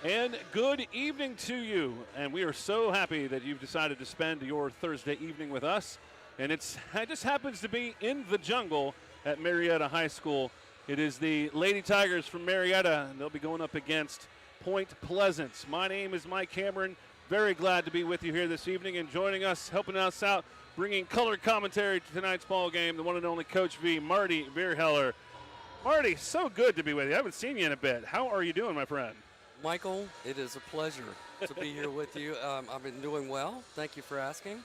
And good evening to you. And we are so happy that you've decided to spend your Thursday evening with us. And it just happens to be in the jungle at Marietta High School. It is the Lady Tigers from Marietta, and they'll be going up against Point Pleasant. My name is Mike Cameron. Very glad to be with you here this evening, and joining us, helping us out, bringing color commentary to tonight's ball game, the one and only Coach V, Marty Vierheller. Marty, so good to be with you. I haven't seen you in a bit. How are you doing, my friend? Michael, it is a pleasure to be here with you. I've been doing well. Thank you for asking.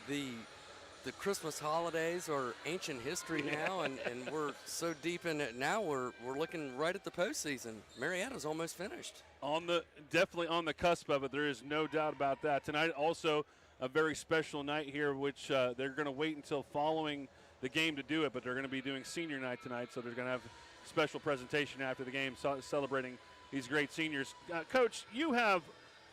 The Christmas holidays are ancient history now, and we're so deep in it now. We're looking right at the postseason. Marietta's almost finished. Definitely on the cusp of it. There is no doubt about that. Tonight also a very special night here, which they're going to wait until following the game to do it, but they're going to be doing senior night tonight, so they're going to have special presentation after the game celebrating these great seniors. Coach, you have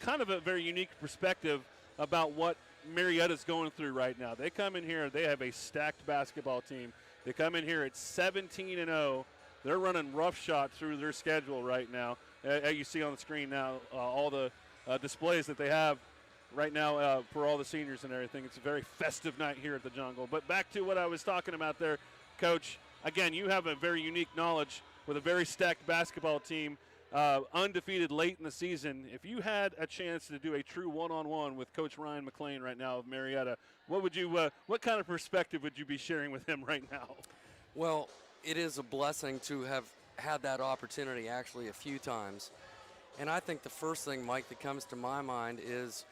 kind of a very unique perspective about what Marietta's going through right now. They come in here, they have a stacked basketball team. They come in here at 17-0. They're running roughshod through their schedule right now. You see on the screen now all the displays that they have right now for all the seniors and everything. It's a very festive night here at the Jungle. But back to what I was talking about there, Coach. Again, you have a very unique knowledge with a very stacked basketball team, undefeated late in the season. If you had a chance to do a true one-on-one with Coach Ryan McLean right now of Marietta, what kind of perspective would you be sharing with him right now? Well, it is a blessing to have had that opportunity actually a few times. And I think the first thing, Mike, that comes to my mind is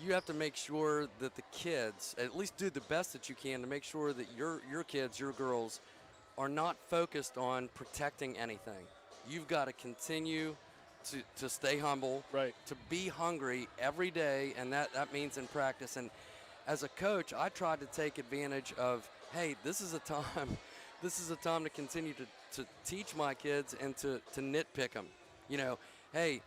you have to make sure that the kids at least do the best that you can to make sure that your kids, your girls, are not focused on protecting anything. You've got to continue to stay humble, right, to be hungry every day, and that means in practice. And as a coach, I tried to take advantage of, hey, this is a time to continue to teach my kids and to nitpick them. You know, hey,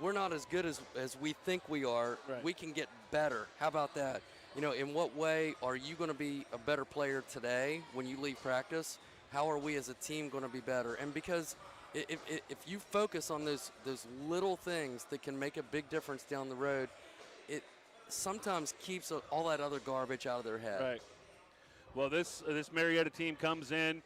we're not as good as we think we are. Right. We can get better. How about that? You know, in what way are you going to be a better player today when you leave practice? How are we as a team going to be better? And because if you focus on those little things that can make a big difference down the road, it sometimes keeps all that other garbage out of their head. Right. Well, this Marietta team comes in.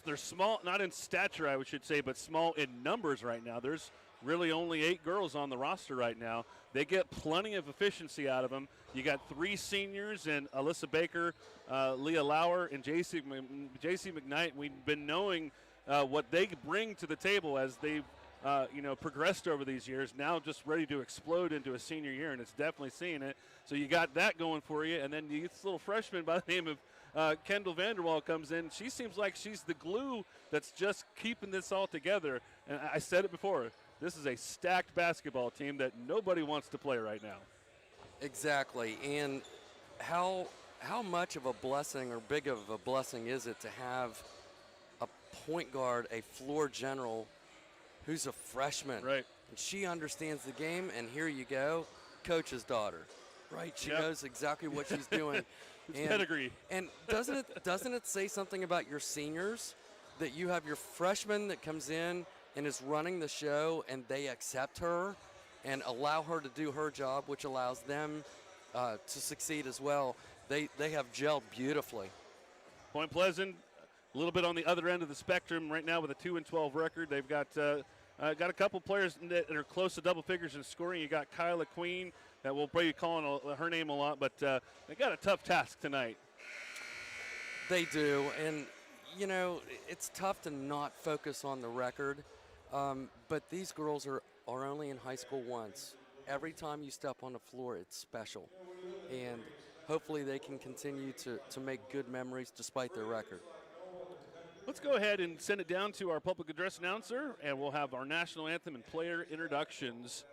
They're small, not in stature, I should say, but small in numbers right now. There's really only 8 girls on the roster right now. They get plenty of efficiency out of them. You got 3 seniors and Alyssa Baker, Leah Lauer, and JC McKnight. We've been knowing what they bring to the table as they've progressed over these years. Now just ready to explode into a senior year, and it's definitely seeing it. So you got that going for you, and then this little freshman by the name of Kendall Vanderwall comes in. She seems like she's the glue that's just keeping this all together. And I said it before. This is a stacked basketball team that nobody wants to play right now. Exactly. And how much of a blessing or big of a blessing is it to have a point guard, a floor general, who's a freshman? Right. And she understands the game, and here you go, coach's daughter. Right? She knows exactly what she's doing. It's pedigree. And doesn't it say something about your seniors that you have your freshman that comes in and is running the show, and they accept her and allow her to do her job, which allows them to succeed as well. They have gelled beautifully. Point Pleasant, a little bit on the other end of the spectrum right now with a 2-12 record. They've got a couple players that are close to double figures in scoring. You got Kyla Queen, that we'll be calling her name a lot, but they got a tough task tonight. They do, and you know, it's tough to not focus on the record. But these girls are only in high school once. Every time you step on the floor, it's special. And hopefully they can continue to make good memories despite their record. Let's go ahead and send it down to our public address announcer, and we'll have our national anthem and player introductions.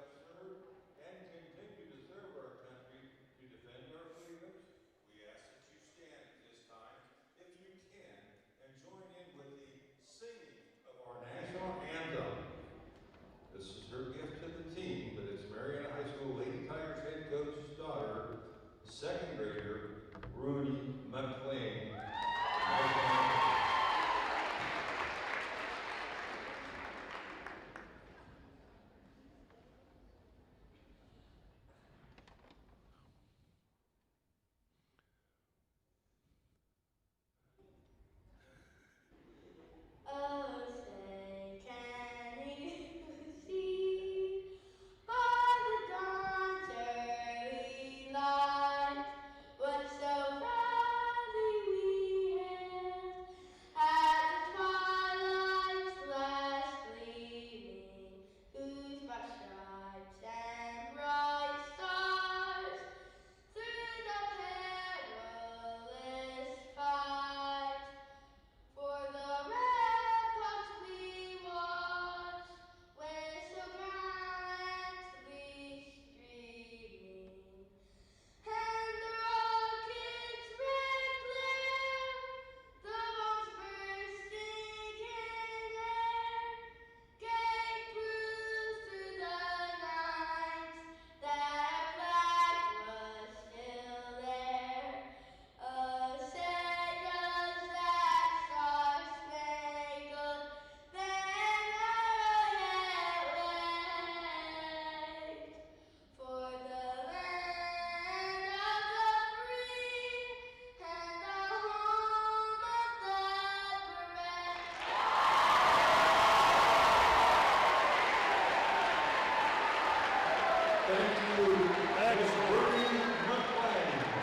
An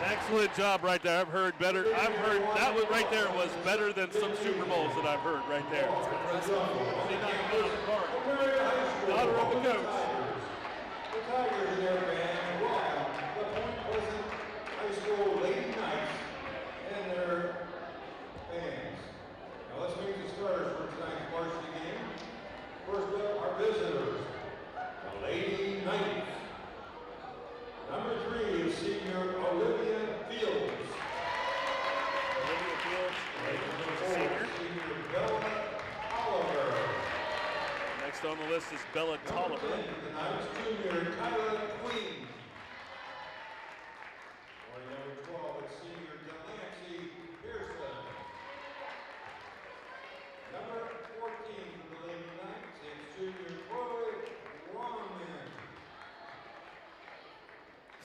excellent job right there. I've heard better. I've heard that one right there was better than some Super Bowls that I've heard right there. Daughter of the coach. The Tigers and their band welcome the Point Pleasant High School Lady Knights and their fans. Now let's meet the starters for tonight's varsity game. First up, our visitors, the Lady Knights. Number 3 is senior Olivia Fields. Olivia Fields, Senior Bella Oliver. Next on the list is Bella Tolliver. Tonight's junior Tyler Queen. Wearing number 12, it's senior Delancey Pearson. Number 14 for the Lady Knights, it's junior Chloe Womanen.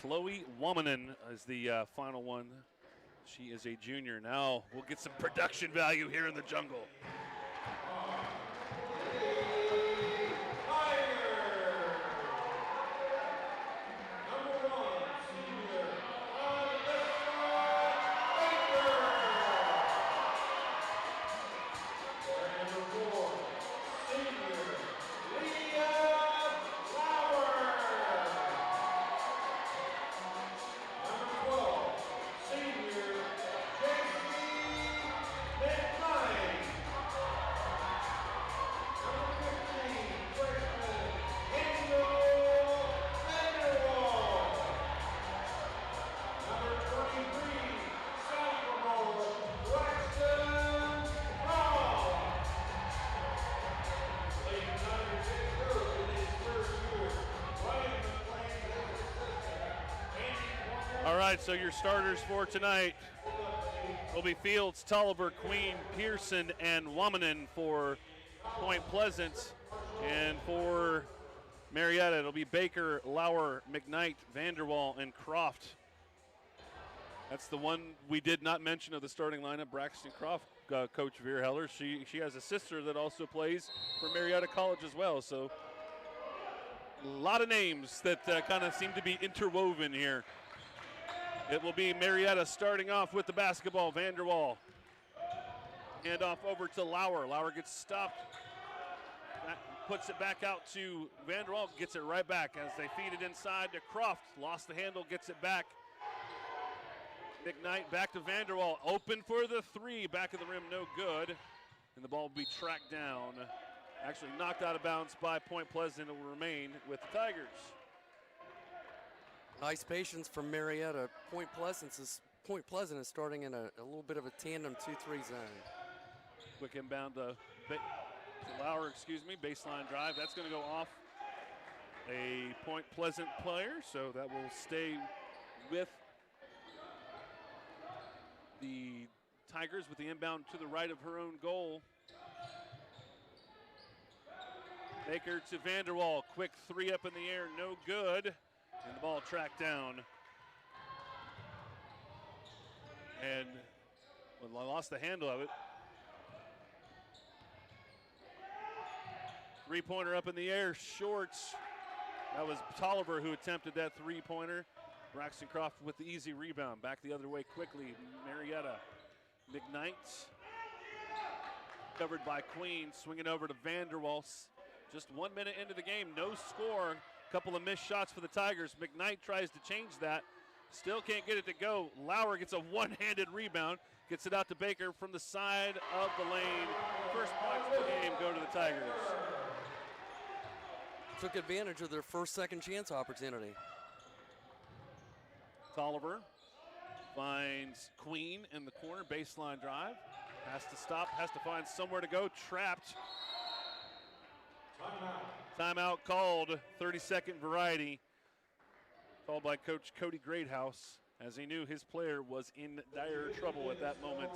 Chloe Womanen is the final one. She is a junior. Now we'll get some production value here in the jungle. All right, so your starters for tonight will be Fields, Tolliver, Queen, Pearson, and Womanen for Point Pleasant. And for Marietta, it'll be Baker, Lauer, McKnight, Vanderwall, and Croft. That's the one we did not mention of the starting lineup, Braxton Croft, Coach Veer Heller. She has a sister that also plays for Marietta College as well. So a lot of names that kind of seem to be interwoven here. It will be Marietta starting off with the basketball. Vanderwall. Hand off over to Lauer. Lauer gets stopped. Puts it back out to Vanderwall. Gets it right back as they feed it inside to Croft. Lost the handle, gets it back. McKnight back to Vanderwall. Open for the three. Back of the rim, no good. And the ball will be tracked down. Actually knocked out of bounds by Point Pleasant. It will remain with the Tigers. Nice patience from Marietta. Point Pleasant is starting in a little bit of a tandem 2-3 zone. Quick inbound to Lauer, baseline drive. That's going to go off a Point Pleasant player, so that will stay with the Tigers with the inbound to the right of her own goal. Baker to Vanderwall. Quick three up in the air, no good. And the ball tracked down. And I lost the handle of it. Three-pointer up in the air, shorts. That was Tolliver who attempted that three-pointer. Braxton Croft with the easy rebound. Back the other way quickly, Marietta. McKnight, covered by Queen, swinging over to Vanderwall. Just 1 minute into the game, no score. Couple of missed shots for the Tigers. McKnight tries to change that. Still can't get it to go. Lauer gets a one-handed rebound. Gets it out to Baker from the side of the lane. First points of the game go to the Tigers. Took advantage of their first second chance opportunity. Tolliver finds Queen in the corner. Baseline drive. Has to stop. Has to find somewhere to go. Trapped. Timeout called, 30-second variety, called by Coach Cody Greathouse, as he knew his player was in dire trouble at that moment.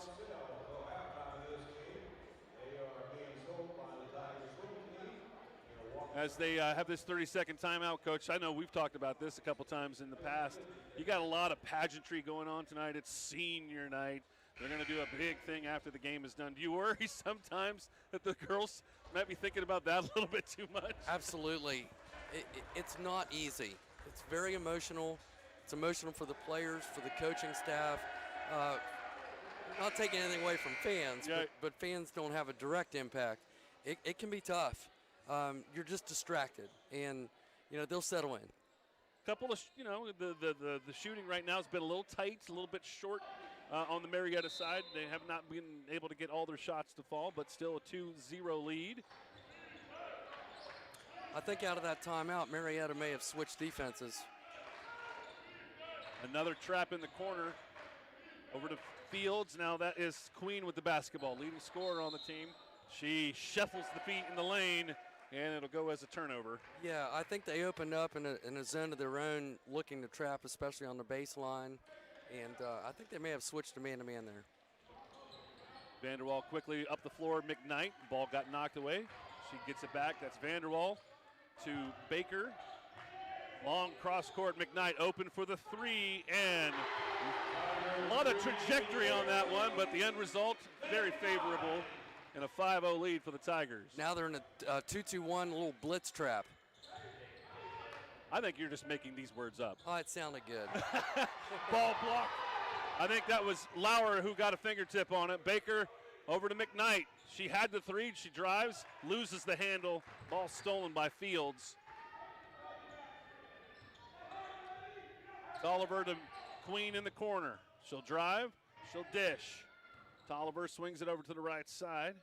As they have this 30-second timeout, Coach, I know we've talked about this a couple times in the past. You got a lot of pageantry going on tonight. It's senior night. They're going to do a big thing after the game is done. Do you worry sometimes that the girls might be thinking about that a little bit too much? Absolutely. It's not easy. It's very emotional. It's emotional for the players, for the coaching staff. Not taking anything away from fans, Yeah. but fans don't have a direct impact. It can be tough. You're just distracted, and they'll settle in. Couple of, the shooting right now has been a little tight, a little bit short on the Marietta side. They have not been able to get all their shots to fall, but still a 2-0 lead. I think out of that timeout, Marietta may have switched defenses. Another trap in the corner. Over to Fields. Now that is Queen with the basketball, leading scorer on the team. She shuffles the feet in the lane, and it'll go as a turnover. Yeah, I think they opened up in a zone of their own, looking to trap, especially on the baseline. And I think they may have switched to man-to-man there. Vanderwall quickly up the floor. McKnight. Ball got knocked away. She gets it back. That's Vanderwall to Baker. Long cross court. McKnight open for the three. And a lot of trajectory on that one, but the end result very favorable. And a 5-0 lead for the Tigers. Now they're in a 2-2-1 little blitz trap. I think you're just making these words up. Oh, it sounded good. Ball blocked. I think that was Lauer who got a fingertip on it. Baker over to McKnight. She had the three. She drives, loses the handle. Ball stolen by Fields. Tolliver to Queen in the corner. She'll drive. She'll dish. Tolliver swings it over to the right side.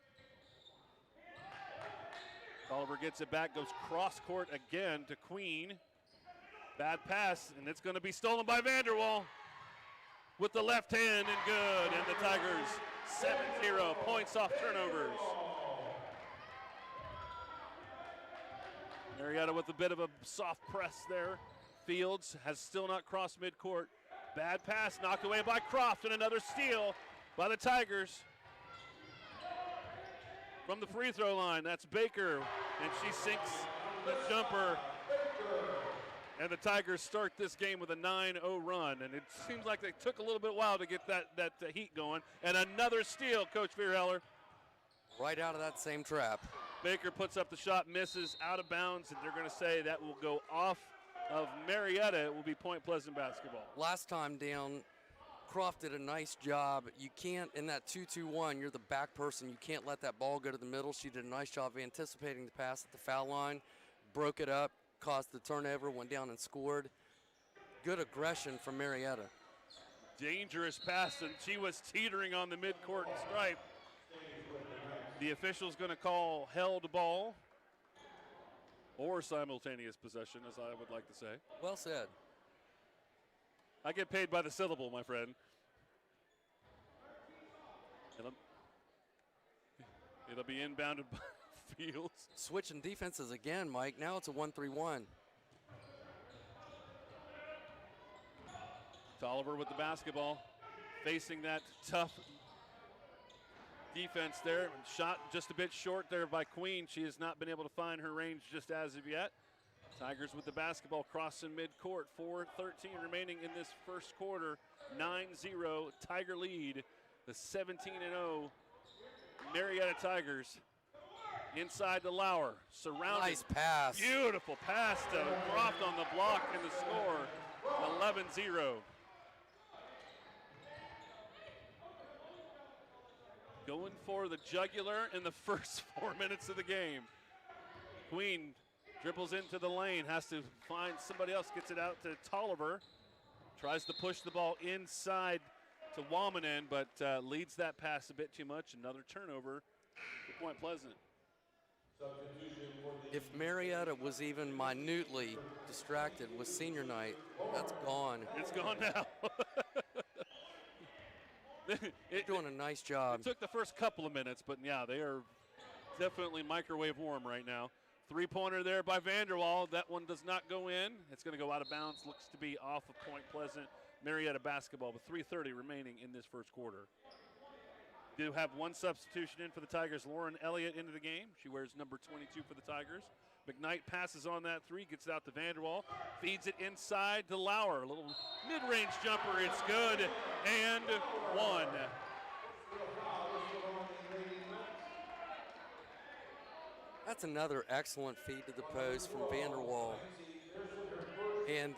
Tolliver gets it back, goes cross court again to Queen. Bad pass, and it's going to be stolen by Vanderwall with the left hand, and good. And the Tigers 7-0, points off turnovers. Marietta with a bit of a soft press there. Fields has still not crossed midcourt. Bad pass knocked away by Croft, and another steal by the Tigers. From the free throw line, that's Baker, and she sinks the jumper. And the Tigers start this game with a 9-0 run, and it seems like they took a little bit while to get that heat going. And another steal, Coach Vierheller. Right out of that same trap. Baker puts up the shot, misses, out of bounds, and they're going to say that will go off of Marietta. It will be Point Pleasant basketball. Last time down, Croft did a nice job. You can't, in that 2-2-1, you're the back person. You can't let that ball go to the middle. She did a nice job of anticipating the pass at the foul line, broke it up, caused the turnover, went down and scored. Good aggression from Marietta. Dangerous pass, and she was teetering on the midcourt stripe. The official's going to call held ball or simultaneous possession, as I would like to say. Well said. I get paid by the syllable, my friend. It'll be inbounded by Fields. Switching defenses again, Mike. Now it's a 1-3-1. Tolliver with the basketball, facing that tough defense there. Shot just a bit short there by Queen. She has not been able to find her range just as of yet. Tigers with the basketball crossing midcourt. 4:13 remaining in this first quarter. 9-0 Tiger lead. The 17-0 Marietta Tigers. Inside to Lauer, surrounded. Nice pass. Beautiful pass to Croft on the block, and the score 11-0. Going for the jugular in the first 4 minutes of the game. Queen dribbles into the lane, has to find somebody else, gets it out to Tolliver. Tries to push the ball inside to Wamanen, but leads that pass a bit too much. Another turnover for Point Pleasant. If Marietta was even minutely distracted with senior night, that's gone. It's gone now. Doing a nice job. It took the first couple of minutes, but yeah, they are definitely microwave warm right now. Three-pointer there by Vanderwall. That one does not go in. It's going to go out of bounds. Looks to be off of Point Pleasant. Marietta basketball with 3:30 remaining in this first quarter. Do have one substitution in for the Tigers. Lauren Elliott into the game. She wears number 22 for the Tigers. McKnight passes on that three, gets it out to Vanderwall, feeds it inside to Lauer. A little mid-range jumper, it's good, and one. That's another excellent feed to the post from Vanderwall. And,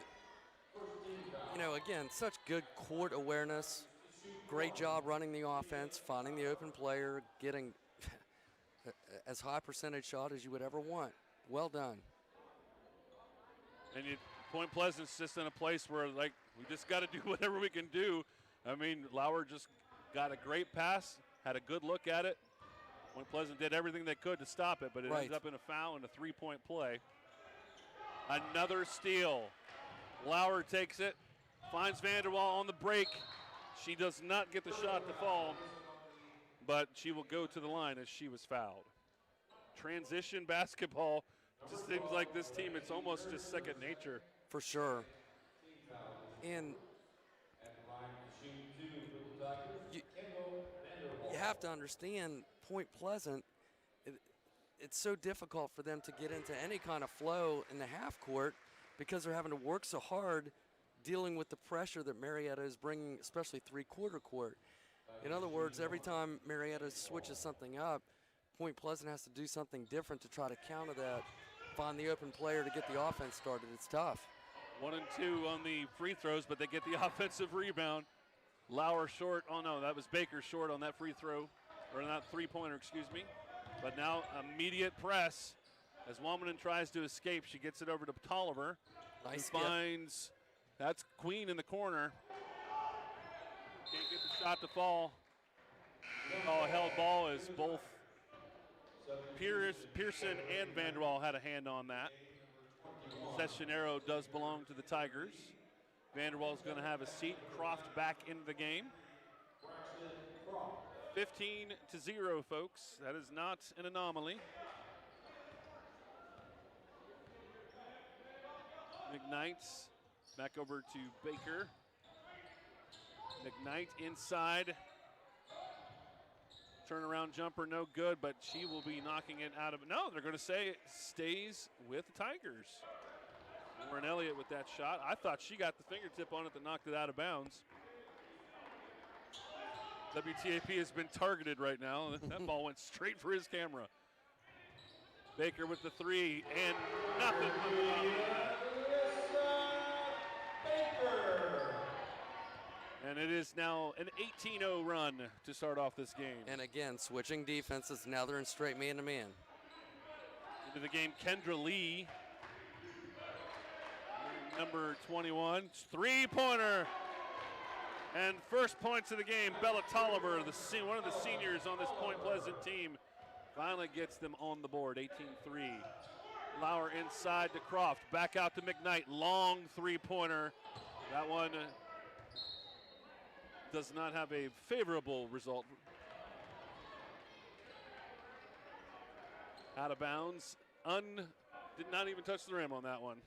you know, again, such good court awareness. Great job running the offense, finding the open player, getting as high percentage shot as you would ever want. Well done. And Point Pleasant's just in a place where, like, we just got to do whatever we can do. I mean, Lauer just got a great pass, had a good look at it. Point Pleasant did everything they could to stop it, but it ends up in a foul and a three-point play. Another steal. Lauer takes it, finds Vanderwall on the break. She does not get the shot to fall, but she will go to the line as she was fouled. Transition basketball just seems like this team, it's almost just second nature. For sure. And you have to understand Point Pleasant, it's so difficult for them to get into any kind of flow in the half court because they're having to work so hard dealing with the pressure that Marietta is bringing, especially three-quarter court. In other words, every time Marietta switches something up, Point Pleasant has to do something different to try to counter that, find the open player to get the offense started. It's tough. 1 and 2 on the free throws, but they get the offensive rebound. Lauer short. Oh, no, that was Baker short on that free throw, or not three-pointer, excuse me. But now immediate press as Wamanen tries to escape. She gets it over to Tolliver. Nice and finds, that's Queen in the corner. Can't get the shot to fall. Oh, held ball as both Pearson and Vanderwall had a hand on that. Sessionero does belong to the Tigers. Vanderwall's going to have a seat. Croft back into the game. 15-0, folks. That is not an anomaly. McKnight's back over to Baker. McKnight inside. Turnaround jumper, no good, but she will be knocking it out of it. No, they're going to say it stays with the Tigers. Warren Elliott with that shot. I thought she got the fingertip on it that knocked it out of bounds. WTAP has been targeted right now. That ball went straight for his camera. Baker with the three, and nothing. And it is now an 18-0 run to start off this game. And again, switching defenses. Now they're in straight man-to-man. Into the game, Kendra Lee. Number 21, three-pointer. And first points of the game, Bella Tolliver, one of the seniors on this Point Pleasant team, finally gets them on the board, 18-3. Lauer inside to Croft, back out to McKnight, long three-pointer. That one does not have a favorable result. Out of bounds, did not even touch the rim on that one.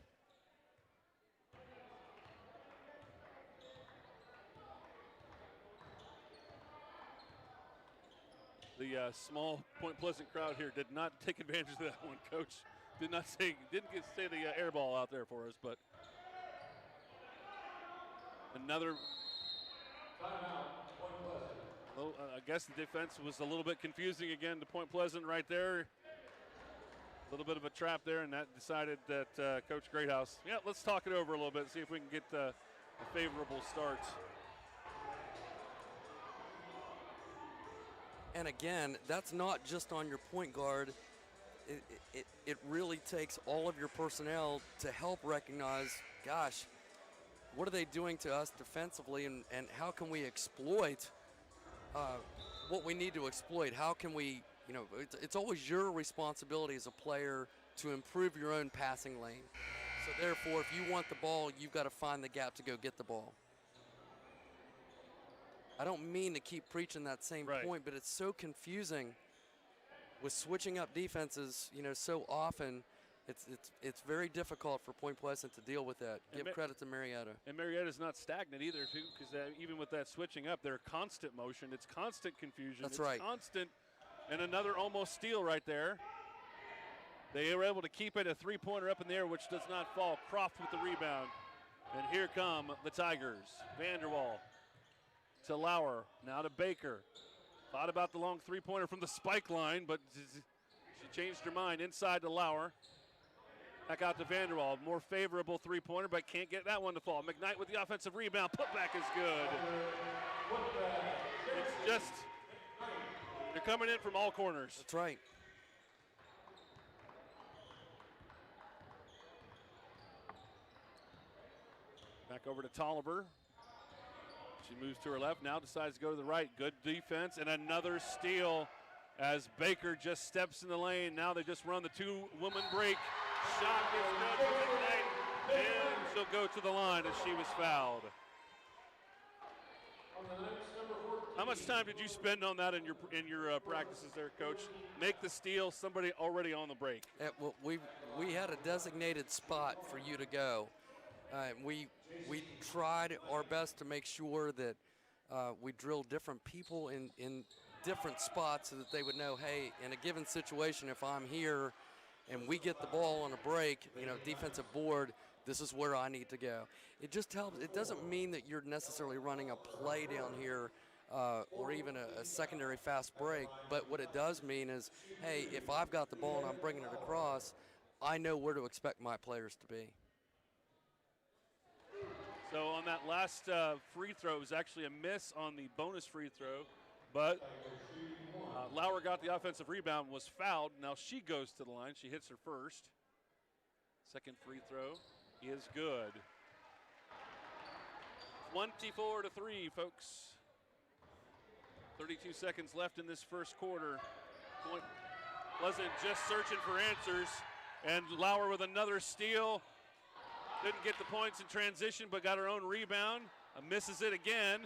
The small Point Pleasant crowd here did not take advantage of that one, Coach. Didn't say the air ball out there for us, but another. Well, I guess the defense was a little bit confusing again to Point Pleasant right there. A little bit of a trap there, and that decided that Coach Greathouse, yeah, let's talk it over a little bit, see if we can get a favorable start. And again, that's not just on your point guard. It really takes all of your personnel to help recognize, gosh, what are they doing to us defensively, and how can we exploit what we need to exploit? How can we, it's always your responsibility as a player to improve your own passing lane. So therefore, if you want the ball, you've got to find the gap to go get the ball. I don't mean to keep preaching that same point, but it's so confusing with switching up defenses, so often. It's very difficult for Point Pleasant to deal with that. Give credit to Marietta. And Marietta's not stagnant either, too, because even with that switching up, they're constant motion. It's constant confusion. That's it's right. Constant, and another almost steal right there. They were able to keep it a three-pointer up in the air, which does not fall. Croft with the rebound. And here come the Tigers. Vanderwall to Lauer, now to Baker. Thought about the long three-pointer from the spike line, but she changed her mind. Inside to Lauer. Back out to Vanderwall. More favorable three-pointer, but can't get that one to fall. McKnight with the offensive rebound. Putback is good. It's just, they're coming in from all corners. That's right. Back over to Tolliver. She moves to her left, now decides to go to the right. Good defense, and another steal as Baker just steps in the lane. Now they just run the two-woman break. Shot is good for McKnight, and she'll go to the line as she was fouled. How much time did you spend on that in your practices there, Coach? Make the steal, somebody already on the break. Well, we had a designated spot for you to go. We tried our best to make sure that we drilled different people in different spots so that they would know, hey, in a given situation, if I'm here and we get the ball on a break, defensive board, this is where I need to go. It just helps. It doesn't mean that you're necessarily running a play down here or even a secondary fast break, but what it does mean is, hey, if I've got the ball and I'm bringing it across, I know where to expect my players to be. So on that last free throw, it was actually a miss on the bonus free throw, but Lauer got the offensive rebound, was fouled. Now she goes to the line. She hits her first. Second free throw is good. 24-3, folks. 32 seconds left in this first quarter. Point Pleasant just searching for answers, and Lauer with another steal. Didn't get the points in transition, but got her own rebound. Misses it again.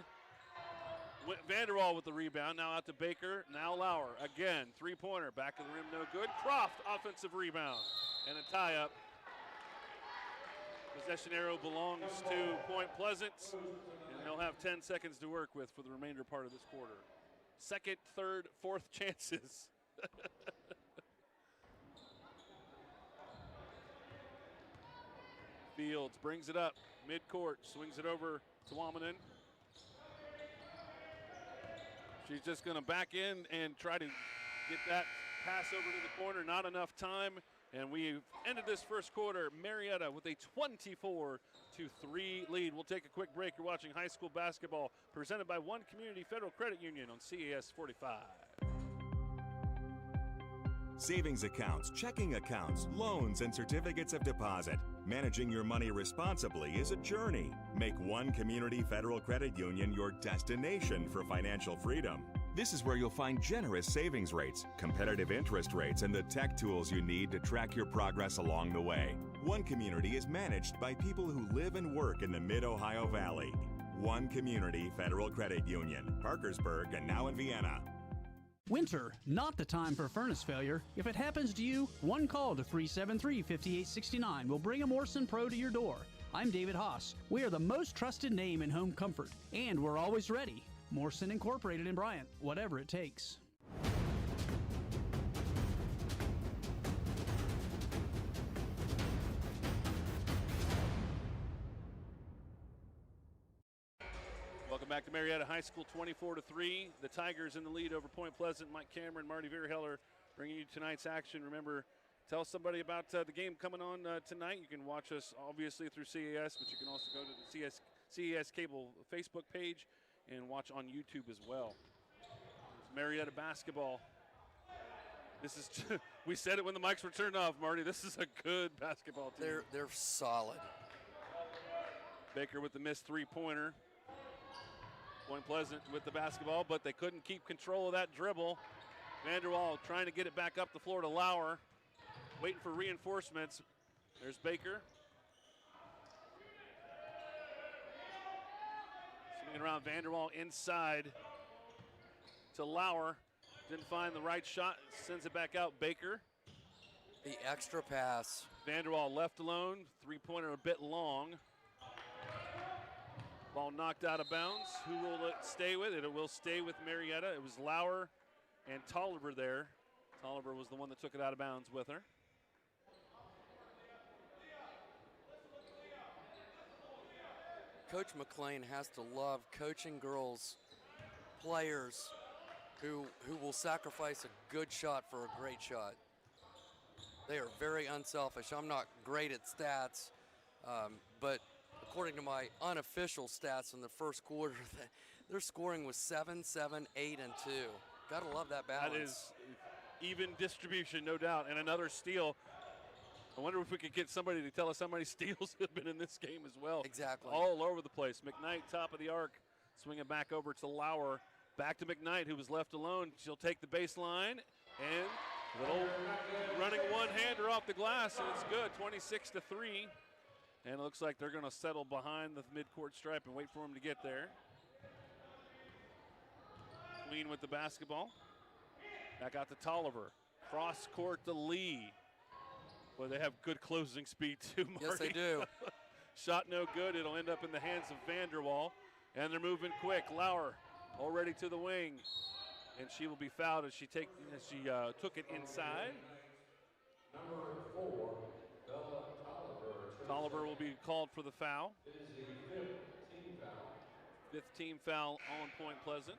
Vanderwall with the rebound. Now out to Baker. Now Lauer. Again, three-pointer. Back of the rim, no good. Croft, offensive rebound. And a tie-up. Possession arrow belongs to Point Pleasant. And they'll have 10 seconds to work with for the remainder part of this quarter. Second, third, fourth chances. Fields brings it up midcourt, swings it over to Wamanen. She's just going to back in and try to get that pass over to the corner. Not enough time, and we've ended this first quarter. Marietta with a 24-3 lead. We'll take a quick break. You're watching high school basketball presented by One Community Federal Credit Union on CAS 45. Savings accounts, checking accounts, loans, and certificates of deposit. Managing your money responsibly is a journey. Make One Community Federal Credit Union your destination for financial freedom. This is where you'll find generous savings rates, competitive interest rates, and the tech tools you need to track your progress along the way. One Community is managed by people who live and work in the Mid-Ohio Valley. One Community Federal Credit Union, Parkersburg, and now in Vienna. Winter, not the time for furnace failure. If it happens to you, one call to 373-5869 will bring a Morrison Pro to your door. I'm David Haas. We are the most trusted name in home comfort, and we're always ready. Morrison Incorporated in Bryant, whatever it takes. Welcome back to Marietta High School, 24-3. The Tigers in the lead over Point Pleasant. Mike Cameron, Marty Vierheller bringing you tonight's action. Remember, tell somebody about the game coming on tonight. You can watch us obviously through CAS, but you can also go to the CAS Cable Facebook page and watch on YouTube as well. It's Marietta basketball. This is we said it when the mics were turned off, Marty. This is a good basketball team. They're solid. Baker with the missed three-pointer. Point Pleasant with the basketball, but they couldn't keep control of that dribble. Vanderwall trying to get it back up the floor to Lauer. Waiting for reinforcements. There's Baker. Swinging around Vanderwall inside to Lauer. Didn't find the right shot. Sends it back out. Baker. The extra pass. Vanderwall left alone. Three-pointer a bit long. Ball knocked out of bounds. Who will it stay with? It will stay with Marietta. It was Lauer and Tolliver there. Tolliver was the one that took it out of bounds with her. Coach McLean has to love coaching girls, players who will sacrifice a good shot for a great shot. They are very unselfish. I'm not great at stats, but according to my unofficial stats in the first quarter, their scoring was 7, 7, 8, and 2. Gotta love that balance. That is even distribution, no doubt. And another steal. I wonder if we could get somebody to tell us how many steals have been in this game as well. Exactly. All over the place. McKnight, top of the arc, swinging back over to Lauer. Back to McKnight, who was left alone. She'll take the baseline, and little running one-hander off the glass, and it's good, 26-3. And it looks like they're going to settle behind the midcourt stripe and wait for him to get there. Queen with the basketball. Back out to Tolliver. Cross court to Lee. Boy, they have good closing speed too, Marty. Yes, they do. Shot no good. It'll end up in the hands of Vanderwall. And they're moving quick. Lauer already to the wing. And she will be fouled as she took it inside. Number 4, Bella Tolliver. Tolliver will be called for the foul. It is the 5th team foul. 5th team foul on Point Pleasant.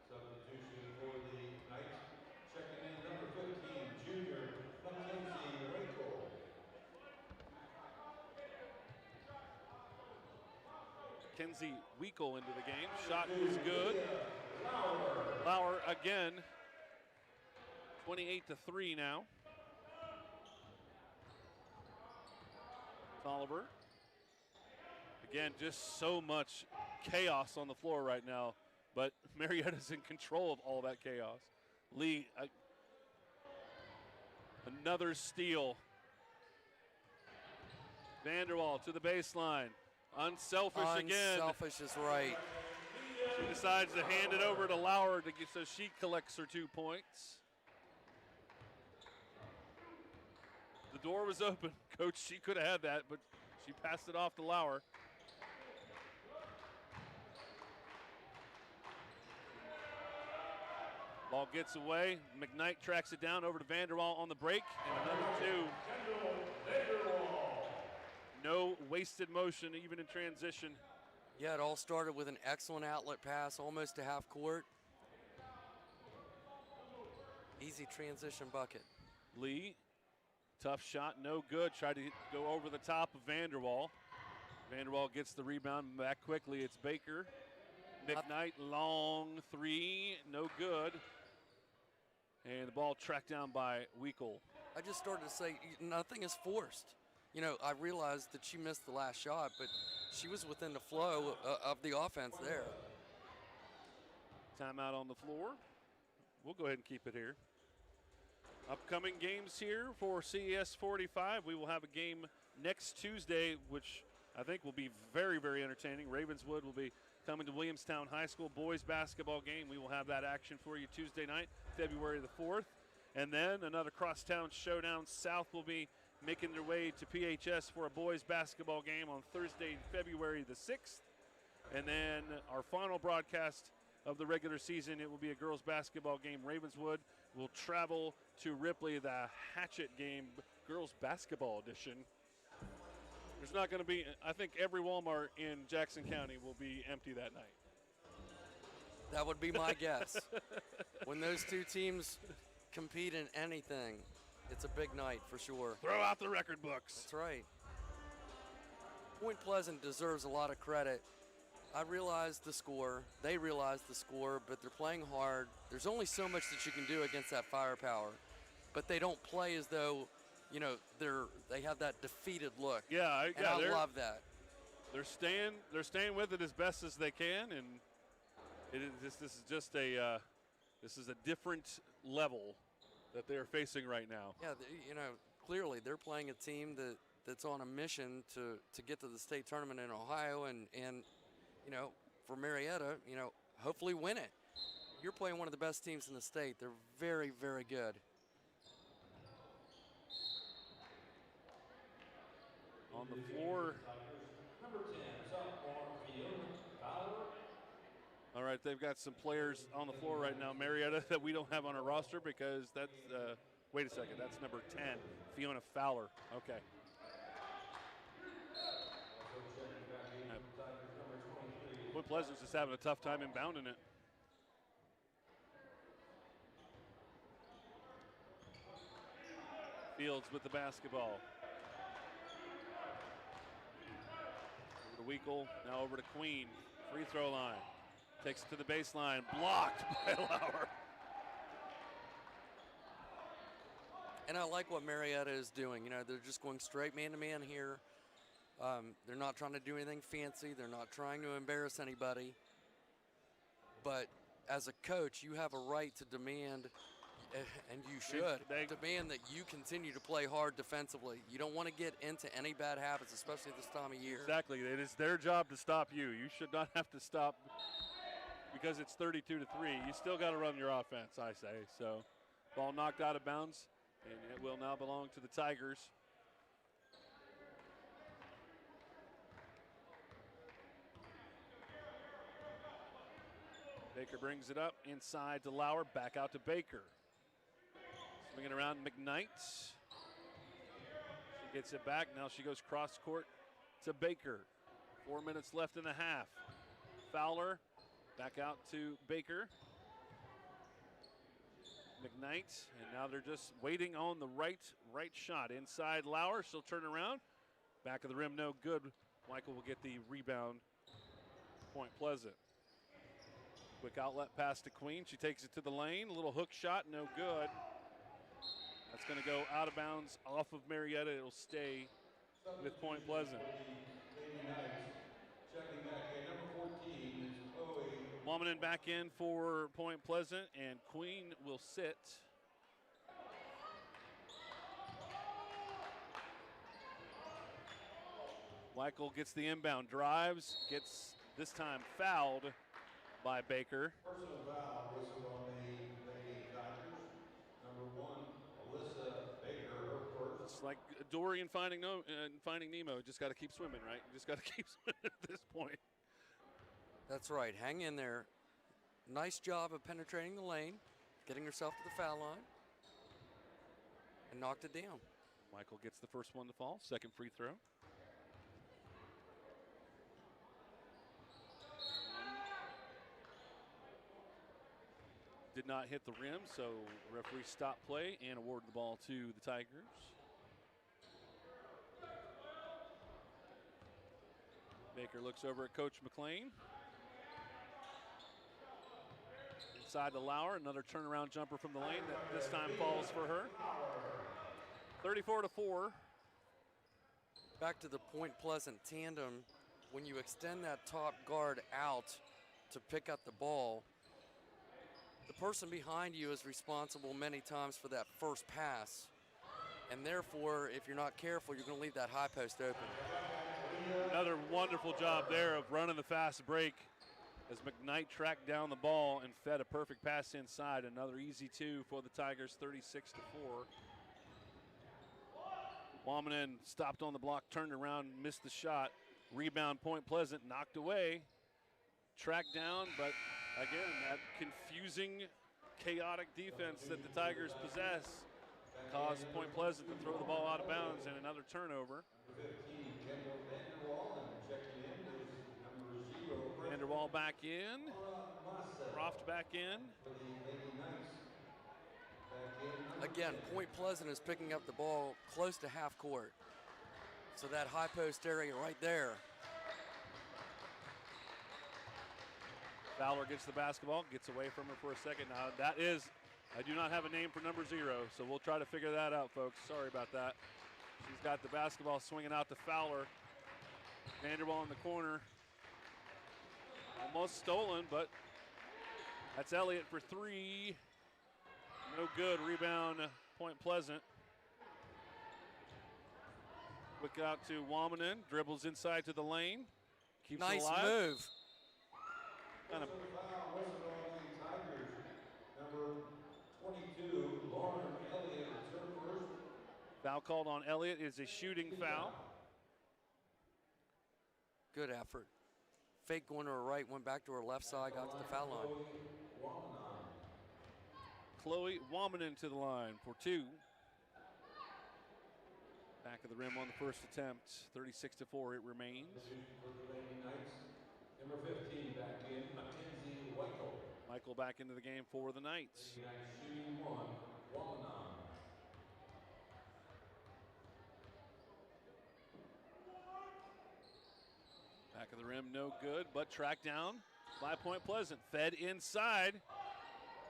Substitution for the Knights. Checking in number 15, junior Mackenzie Waco. Kenzie Weekle into the game. Shot is good. Lauer again. 28-3 now. Tolliver. Again, just so much chaos on the floor right now, but Marietta's in control of all that chaos. Lee, another steal. Vanderwall to the baseline. Unselfish again. Unselfish is right. She decides to hand it over to Lauer so she collects her 2 points. The door was open. Coach, she could have had that, but she passed it off to Lauer. Ball gets away. McKnight tracks it down over to Vanderwall on the break, and another 2. No wasted motion, even in transition. Yeah, it all started with an excellent outlet pass, almost to half court. Easy transition bucket. Lee, tough shot, no good. Tried to go over the top of Vanderwall. Vanderwall gets the rebound back quickly. It's Baker. McKnight, long 3, no good. And the ball tracked down by Weekle. I just started to say nothing is forced. You know, I realized that she missed the last shot, but she was within the flow of the offense there. Timeout on the floor. We'll go ahead and keep it here. Upcoming games here for CES 45. We will have a game next Tuesday, which I think will be very, very entertaining. Ravenswood will be coming to Williamstown High School boys basketball game. We will have that action for you Tuesday night, February the 4th. And then another crosstown showdown. South will be making their way to PHS for a boys basketball game on Thursday, February the 6th. And then our final broadcast of the regular season, it will be a girls basketball game. Ravenswood will travel to Ripley, the Hatchet game, girls basketball edition. There's not going to be, I think every Walmart in Jackson County will be empty that night. That would be my guess. When those two teams compete in anything, it's a big night for sure. Throw out the record books. That's right. Point Pleasant deserves a lot of credit. I realize the score, they realize the score, but they're playing hard. There's only so much that you can do against that firepower, but they don't play as though, you know, they have that defeated look. Yeah, I love that. They're staying with it as best as they can, and this is just this is a different level that they're facing right now. Yeah, you know, clearly they're playing a team that's on a mission to get to the state tournament in Ohio, and you know, for Marietta, you know, hopefully win it. You're playing one of the best teams in the state. They're very, very good. On the floor. Number 10, sophomore Fiona Fowler. All right, they've got some players on the floor right now, Marietta, that we don't have on our roster because that's, wait a second, that's number 10, Fiona Fowler. Okay. Point Pleasant's just having a tough time inbounding it. Fields with the basketball. Over to Weekle, now over to Queen. Free throw line. Takes it to the baseline. Blocked by Lauer. And I like what Marietta is doing. You know, they're just going straight man-to-man here. They're not trying to do anything fancy. They're not trying to embarrass anybody. But as a coach, you have a right to demand, and you should, demand that you continue to play hard defensively. You don't want to get into any bad habits, especially this time of year. Exactly. It is their job to stop you. You should not have to stop because it's 32-3. You still got to run your offense, I say. So, ball knocked out of bounds, and it will now belong to the Tigers. Baker brings it up inside to Lauer, back out to Baker. Swinging around McKnight. She gets it back. Now she goes cross court to Baker. 4 minutes left in the half. Fowler back out to Baker. McKnight, and now they're just waiting on the right shot. Inside Lauer, she'll turn around. Back of the rim, no good. Michael will get the rebound. Point Pleasant. Quick outlet pass to Queen. She takes it to the lane. A little hook shot, no good. That's going to go out of bounds off of Marietta. It'll stay with Point Pleasant. Wamanen back in for Point Pleasant, and Queen will sit. Michael gets the inbound, drives, gets this time fouled by Baker. Personal foul whistled on the Lady Tigers. Number 1, Alyssa Baker, her first. It's like Dory and Finding Nemo. Just got to keep swimming, right? Just got to keep swimming at this point. That's right. Hang in there. Nice job of penetrating the lane, getting herself to the foul line, and knocked it down. Michael gets the first one to fall. Second free throw. Did not hit the rim, so referee stopped play and awarded the ball to the Tigers. Baker looks over at Coach McLean. Inside to Lauer, another turnaround jumper from the lane that this time falls for her. 34-4. Back to the Point Pleasant tandem. When you extend that top guard out to pick up the ball, the person behind you is responsible many times for that first pass. And therefore, if you're not careful, you're going to leave that high post open. Another wonderful job there of running the fast break as McKnight tracked down the ball and fed a perfect pass inside. Another easy two for the Tigers, 36-4. Wamanen stopped on the block, turned around, missed the shot. Rebound, Point Pleasant, knocked away. Tracked down, but again, that confusing, chaotic defense that the Tigers possess caused Point Pleasant to throw the ball out of bounds and another turnover. Vanderwall back in. Croft back in. Again, Point Pleasant is picking up the ball close to half court. So that high post area right there. Fowler gets the basketball, gets away from her for a second. Now that is, I do not have a name for number 0, so we'll try to figure that out, folks. Sorry about that. She's got the basketball swinging out to Fowler. Vanderwall in the corner. Almost stolen, but that's Elliott for 3. No good. Rebound, Point Pleasant. Quick out to Wamanen. Dribbles inside to the lane. Keeps it alive. Nice move. Kind of Number 22, Lauren Elliott, is her first. foul called on Elliott is a shooting foul. Good effort. Fake going to her right, went back to her left side, got to the foul line. Chloe Wamanen to the line for 2. Back of the rim on the first attempt. 36-4 it remains. Number 15 back in, Mackenzie Michael. Michael back into the game for the Knights. Shooting 1, Wamanon. of the rim, no good, but tracked down by Point Pleasant. Fed inside.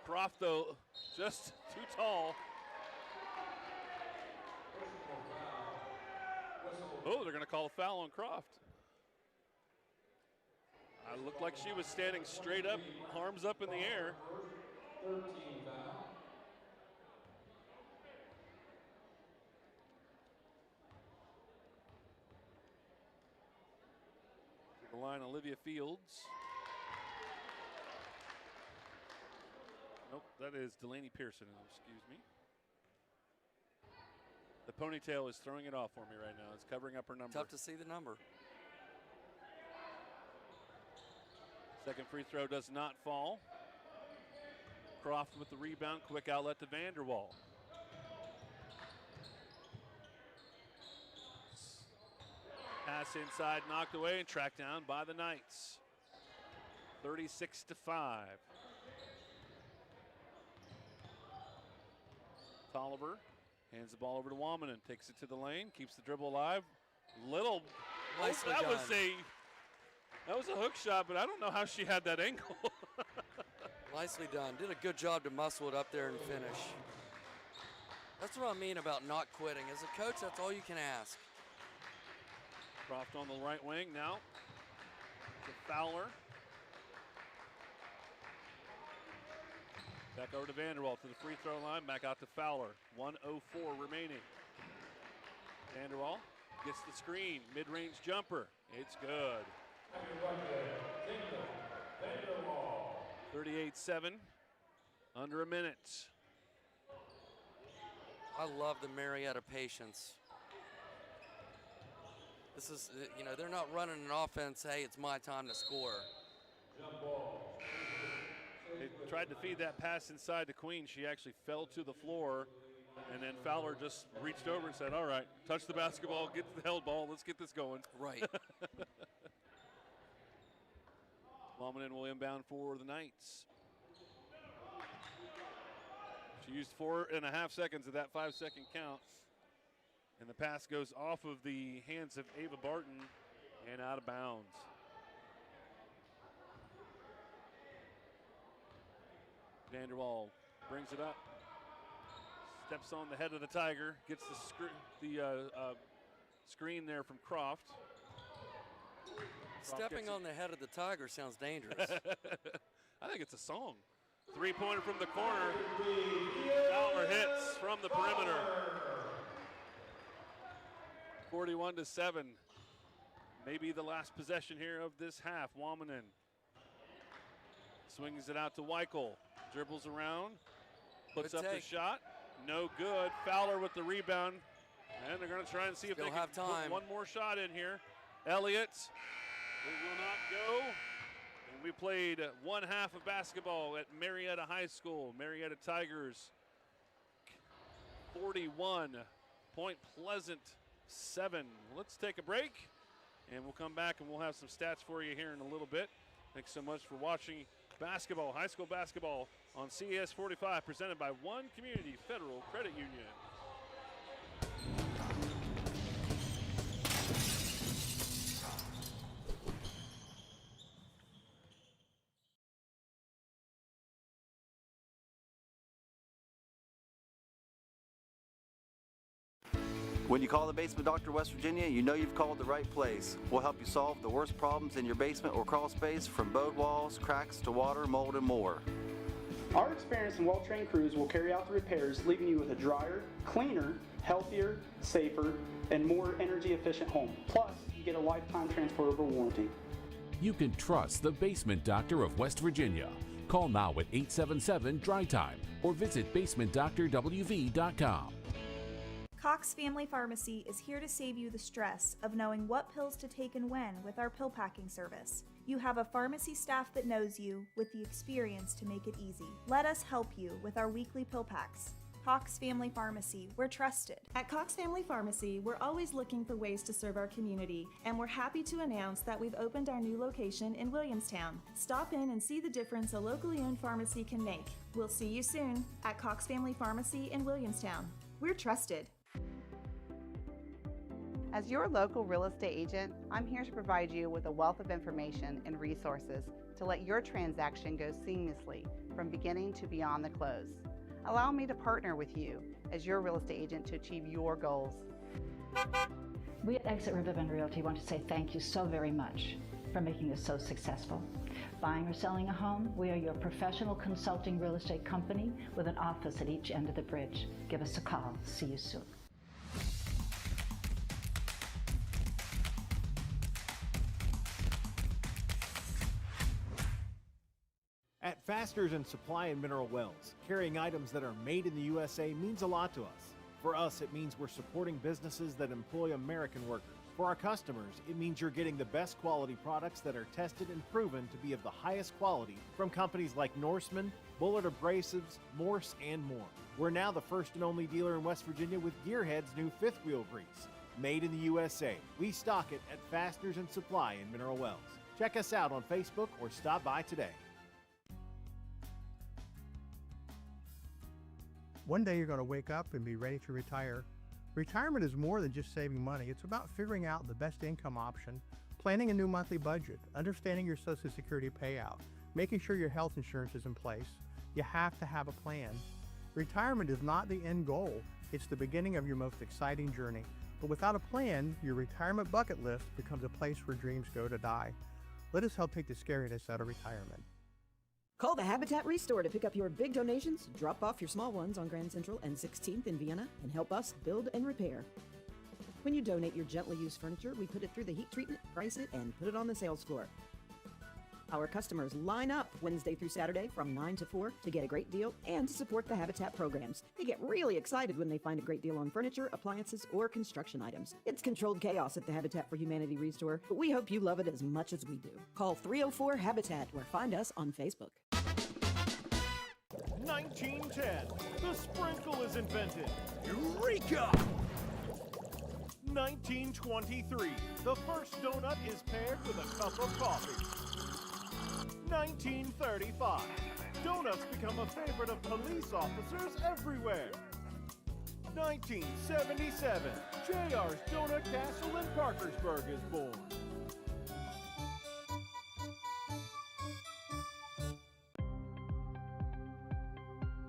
Croft, though, just too tall. Oh, they're going to call a foul on Croft. I looked like she was standing straight up, arms up in the air. 13 foul. To the line, Olivia Fields. Nope, that is Delaney Pearson, excuse me. The ponytail is throwing it off for me right now. It's covering up her number. Tough to see the number. Second free throw does not fall. Croft with the rebound, quick outlet to Vanderwall. Pass inside, knocked away and tracked down by the Knights. 36-5. Tolliver hands the ball over to Wamanen, takes it to the lane, keeps the dribble alive. Nicely that done. was a hook shot, but I don't know how she had that angle. Nicely done. Did a good job to muscle it up there and finish. That's what I mean about not quitting. As a coach, that's all you can ask. Croft on the right wing now. To Fowler. Back over to Vanderwall to the free throw line. Back out to Fowler. 1:04 remaining. Vanderwall gets the screen. Mid-range jumper. It's good. 38-7. Under a minute. I love the Marietta patience. This is, they're not running an offense, hey, it's my time to score. They tried to feed that pass inside to Queen. She actually fell to the floor, and then Fowler just reached over and said, all right, touch the basketball, get the held ball, let's get this going. Right. Wamanen will inbound for the Knights. She used 4.5 seconds of that 5-second count. And the pass goes off of the hands of Ava Barton and out of bounds. Vanderwall brings it up, steps on the head of the Tiger, gets the screen there from Croft. Stepping on the head of the Tiger sounds dangerous. I think it's a song. Three-pointer from the corner. Fowler hits from the perimeter. 41-7. Maybe the last possession here of this half. Wamanen swings it out to Weichel. Dribbles around. Puts Good up take. the shot. No good. Fowler with the rebound. And they're going to try and see if Still they can have time. put one more shot in here. Elliott. It will not go. And we played one half of basketball at Marietta High School. Marietta Tigers 41. Point Pleasant 7. Let's take a break, and we'll come back and we'll have some stats for you here in a little bit. Thanks so much for watching basketball, high school basketball on CES 45, presented by One Community Federal Credit Union. When you call the Basement Doctor West Virginia, you know you've called the right place. We'll help you solve the worst problems in your basement or crawl space, from bowed walls, cracks to water, mold, and more. Our experienced and well-trained crews will carry out the repairs, leaving you with a drier, cleaner, healthier, safer, and more energy-efficient home. Plus, you get a lifetime transferable warranty. You can trust the Basement Doctor of West Virginia. Call now at 877-DRY-TIME or visit basementdoctorwv.com. Cox Family Pharmacy is here to save you the stress of knowing what pills to take and when with our pill packing service. You have a pharmacy staff that knows you with the experience to make it easy. Let us help you with our weekly pill packs. Cox Family Pharmacy, we're trusted. At Cox Family Pharmacy, we're always looking for ways to serve our community, and we're happy to announce that we've opened our new location in Williamstown. Stop in and see the difference a locally owned pharmacy can make. We'll see you soon at Cox Family Pharmacy in Williamstown. We're trusted. As your local real estate agent, I'm here to provide you with a wealth of information and resources to let your transaction go seamlessly from beginning to beyond the close. Allow me to partner with you as your real estate agent to achieve your goals. We at Exit Riverbend Realty want to say thank you so very much for making us so successful. Buying or selling a home, we are your professional consulting real estate company with an office at each end of the bridge. Give us a call. See you soon. At Fasteners and Supply in Mineral Wells, carrying items that are made in the USA means a lot to us. For us, it means we're supporting businesses that employ American workers. For our customers, it means you're getting the best quality products that are tested and proven to be of the highest quality from companies like Norseman, Bullard Abrasives, Morse, and more. We're now the first and only dealer in West Virginia with Gearhead's new fifth wheel grease. Made in the USA. We stock it at Fasteners and Supply in Mineral Wells. Check us out on Facebook or stop by today. One day you're going to wake up and be ready to retire. Retirement is more than just saving money. It's about figuring out the best income option, planning a new monthly budget, understanding your Social Security payout, making sure your health insurance is in place. You have to have a plan. Retirement is not the end goal. It's the beginning of your most exciting journey. But without a plan, your retirement bucket list becomes a place where dreams go to die. Let us help take the scariness out of retirement. Call the Habitat Restore to pick up your big donations, drop off your small ones on Grand Central and 16th in Vienna, and help us build and repair. When you donate your gently used furniture, we put it through the heat treatment, price it, and put it on the sales floor. Our customers line up Wednesday through Saturday from 9 to 4 to get a great deal and to support the Habitat programs. They get really excited when they find a great deal on furniture, appliances, or construction items. It's controlled chaos at the Habitat for Humanity Restore, but we hope you love it as much as we do. Call 304-HABITAT or find us on Facebook. 1910, the sprinkle is invented. Eureka! 1923, the first donut is paired with a cup of coffee. 1935, donuts become a favorite of police officers everywhere. 1977, JR's Donut Castle in Parkersburg is born.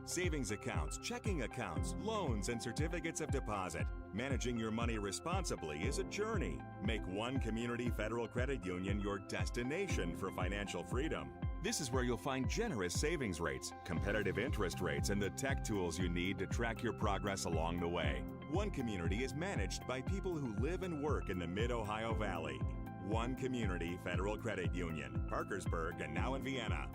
Savings accounts, checking accounts, loans, and certificates of deposit. Managing your money responsibly is a journey. Make one community federal credit union your destination for financial freedom. This is where you'll find generous savings rates, competitive interest rates, and the tech tools you need to track your progress along the way. One Community is managed by people who live and work in the Mid-Ohio Valley. One Community Federal Credit Union, Parkersburg, and now in Vienna.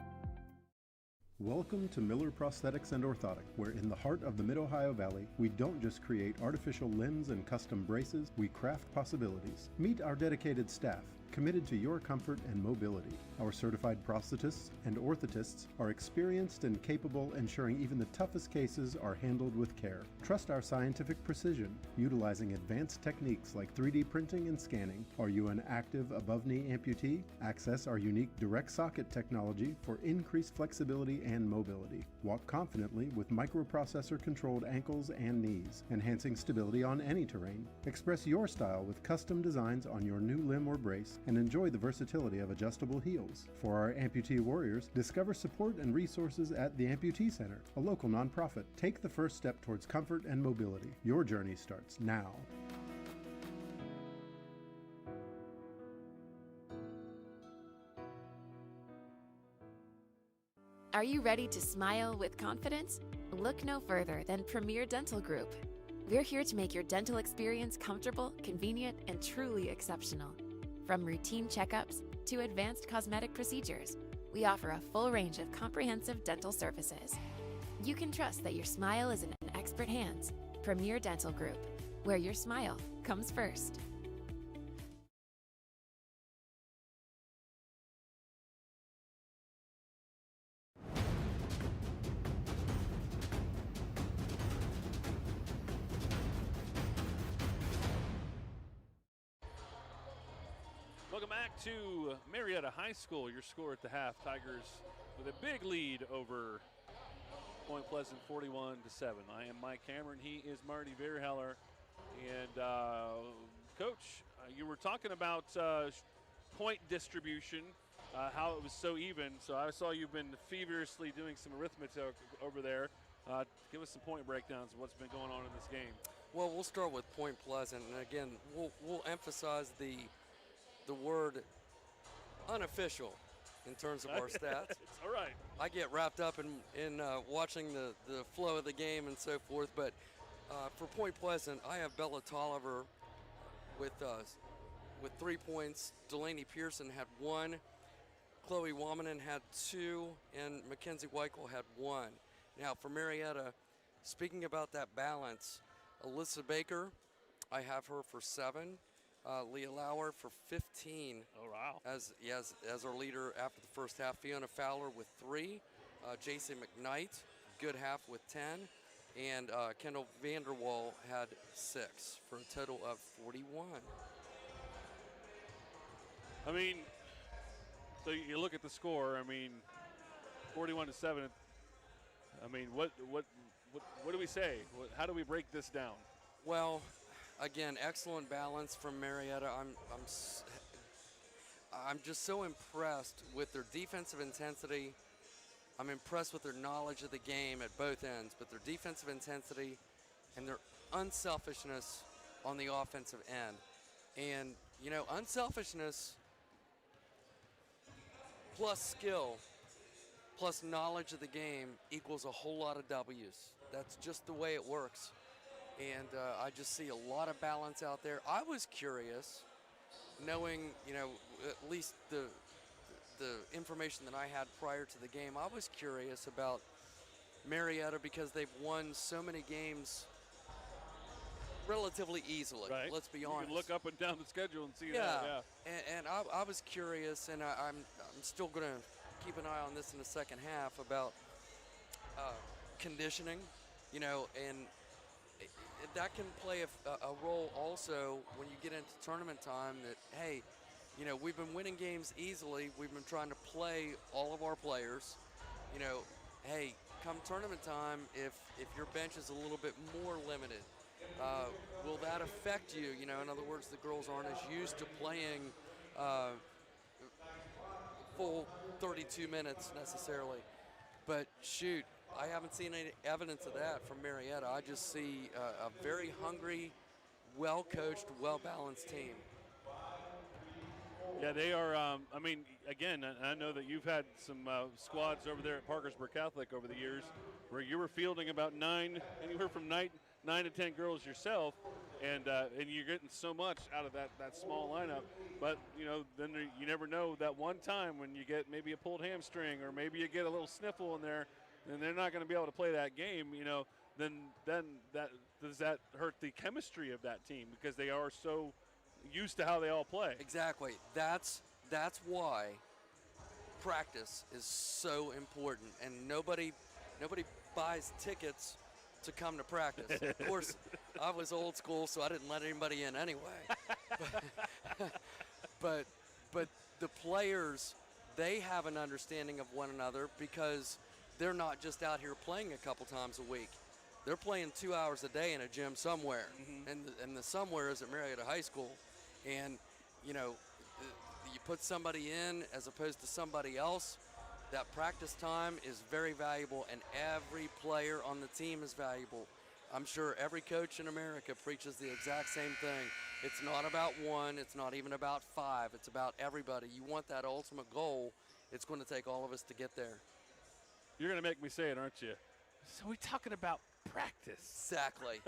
Welcome to Miller Prosthetics and Orthotic, where in the heart of the Mid-Ohio Valley, we don't just create artificial limbs and custom braces, we craft possibilities. Meet our dedicated staff, committed to your comfort and mobility. Our certified prosthetists and orthotists are experienced and capable, ensuring even the toughest cases are handled with care. Trust our scientific precision, utilizing advanced techniques like 3D printing and scanning. Are you an active above-knee amputee? Access our unique direct socket technology for increased flexibility and mobility. Walk confidently with microprocessor-controlled ankles and knees, enhancing stability on any terrain. Express your style with custom designs on your new limb or brace, and enjoy the versatility of adjustable heels. For our amputee warriors, discover support and resources at the Amputee Center, a local nonprofit. Take the first step towards comfort and mobility. Your journey starts now. Are you ready to smile with confidence? Look no further than Premier Dental Group. We're here to make your dental experience comfortable, convenient, and truly exceptional. From routine checkups to advanced cosmetic procedures, we offer a full range of comprehensive dental services. You can trust that your smile is in expert hands. Premier Dental Group, where your smile comes first. Welcome back to Marietta High School. Your score at the half, Tigers with a big lead over Point Pleasant, 41-7. I am Mike Cameron. He is Marty Verheller. And Coach, you were talking about point distribution, how it was so even. So I saw you've been feverishly doing some arithmetic over there. Give us some point breakdowns of what's been going on in this game. Well, we'll start with Point Pleasant, and again, we'll emphasize the word unofficial in terms of our stats. It's all right. I get wrapped up in watching the flow of the game and so forth, but for Point Pleasant, I have Bella Tolliver with 3 points. Delaney Pearson had 1. Chloe Wamanen had 2, and Mackenzie Weichel had 1. Now for Marietta, speaking about that balance, Alyssa Baker, I have her for 7. Leah Lauer for 15. Oh, wow. As our leader after the first half. Fiona Fowler with 3. Jason McKnight, good half with 10. And Kendall Vanderwall had 6 for a total of 41. I mean, so you look at the score. I mean, 41-7. I mean, what do we say? How do we break this down? Well, again, excellent balance from Marietta. I'm just so impressed with their defensive intensity. I'm impressed with their knowledge of the game at both ends, but their defensive intensity and their unselfishness on the offensive end. And, you know, unselfishness plus skill plus knowledge of the game equals a whole lot of W's. That's just the way it works. And I just see a lot of balance out there. I was curious, knowing, you know, at least the information that I had prior to the game, I was curious about Marietta because they've won so many games relatively easily. Right. Let's be honest. You can look up and down the schedule and see that. Yeah. And I was curious, and I'm still going to keep an eye on this in the second half about conditioning, you know, and that can play a role also when you get into tournament time that, hey, you know, we've been winning games easily. We've been trying to play all of our players. You know, hey, come tournament time, if your bench is a little bit more limited, will that affect you? You know, in other words, the girls aren't as used to playing full 32 minutes necessarily. But shoot, I haven't seen any evidence of that from Marietta. I just see a very hungry, well-coached, well-balanced team. Yeah, they are. I mean, again, I know that you've had some squads over there at Parkersburg Catholic over the years where you were fielding about anywhere from 9 to 10 girls yourself, and you're getting so much out of that small lineup. But, you know, then you never know that one time when you get maybe a pulled hamstring or maybe you get a little sniffle in there, and they're not going to be able to play that game, you know, then does that hurt the chemistry of that team because they are so used to how they all play. Exactly. That's why practice is so important, and nobody buys tickets to come to practice. Of course, I was old school, so I didn't let anybody in anyway. But the players, they have an understanding of one another because they're not just out here playing a couple times a week. They're playing 2 hours a day in a gym somewhere, and the somewhere is at Marietta High School. And, you know, you put somebody in as opposed to somebody else, that practice time is very valuable, and every player on the team is valuable. I'm sure every coach in America preaches the exact same thing. It's not about one, it's not even about 5, it's about everybody. You want that ultimate goal, it's going to take all of us to get there. You're going to make me say it, aren't you? So we're talking about practice. Exactly.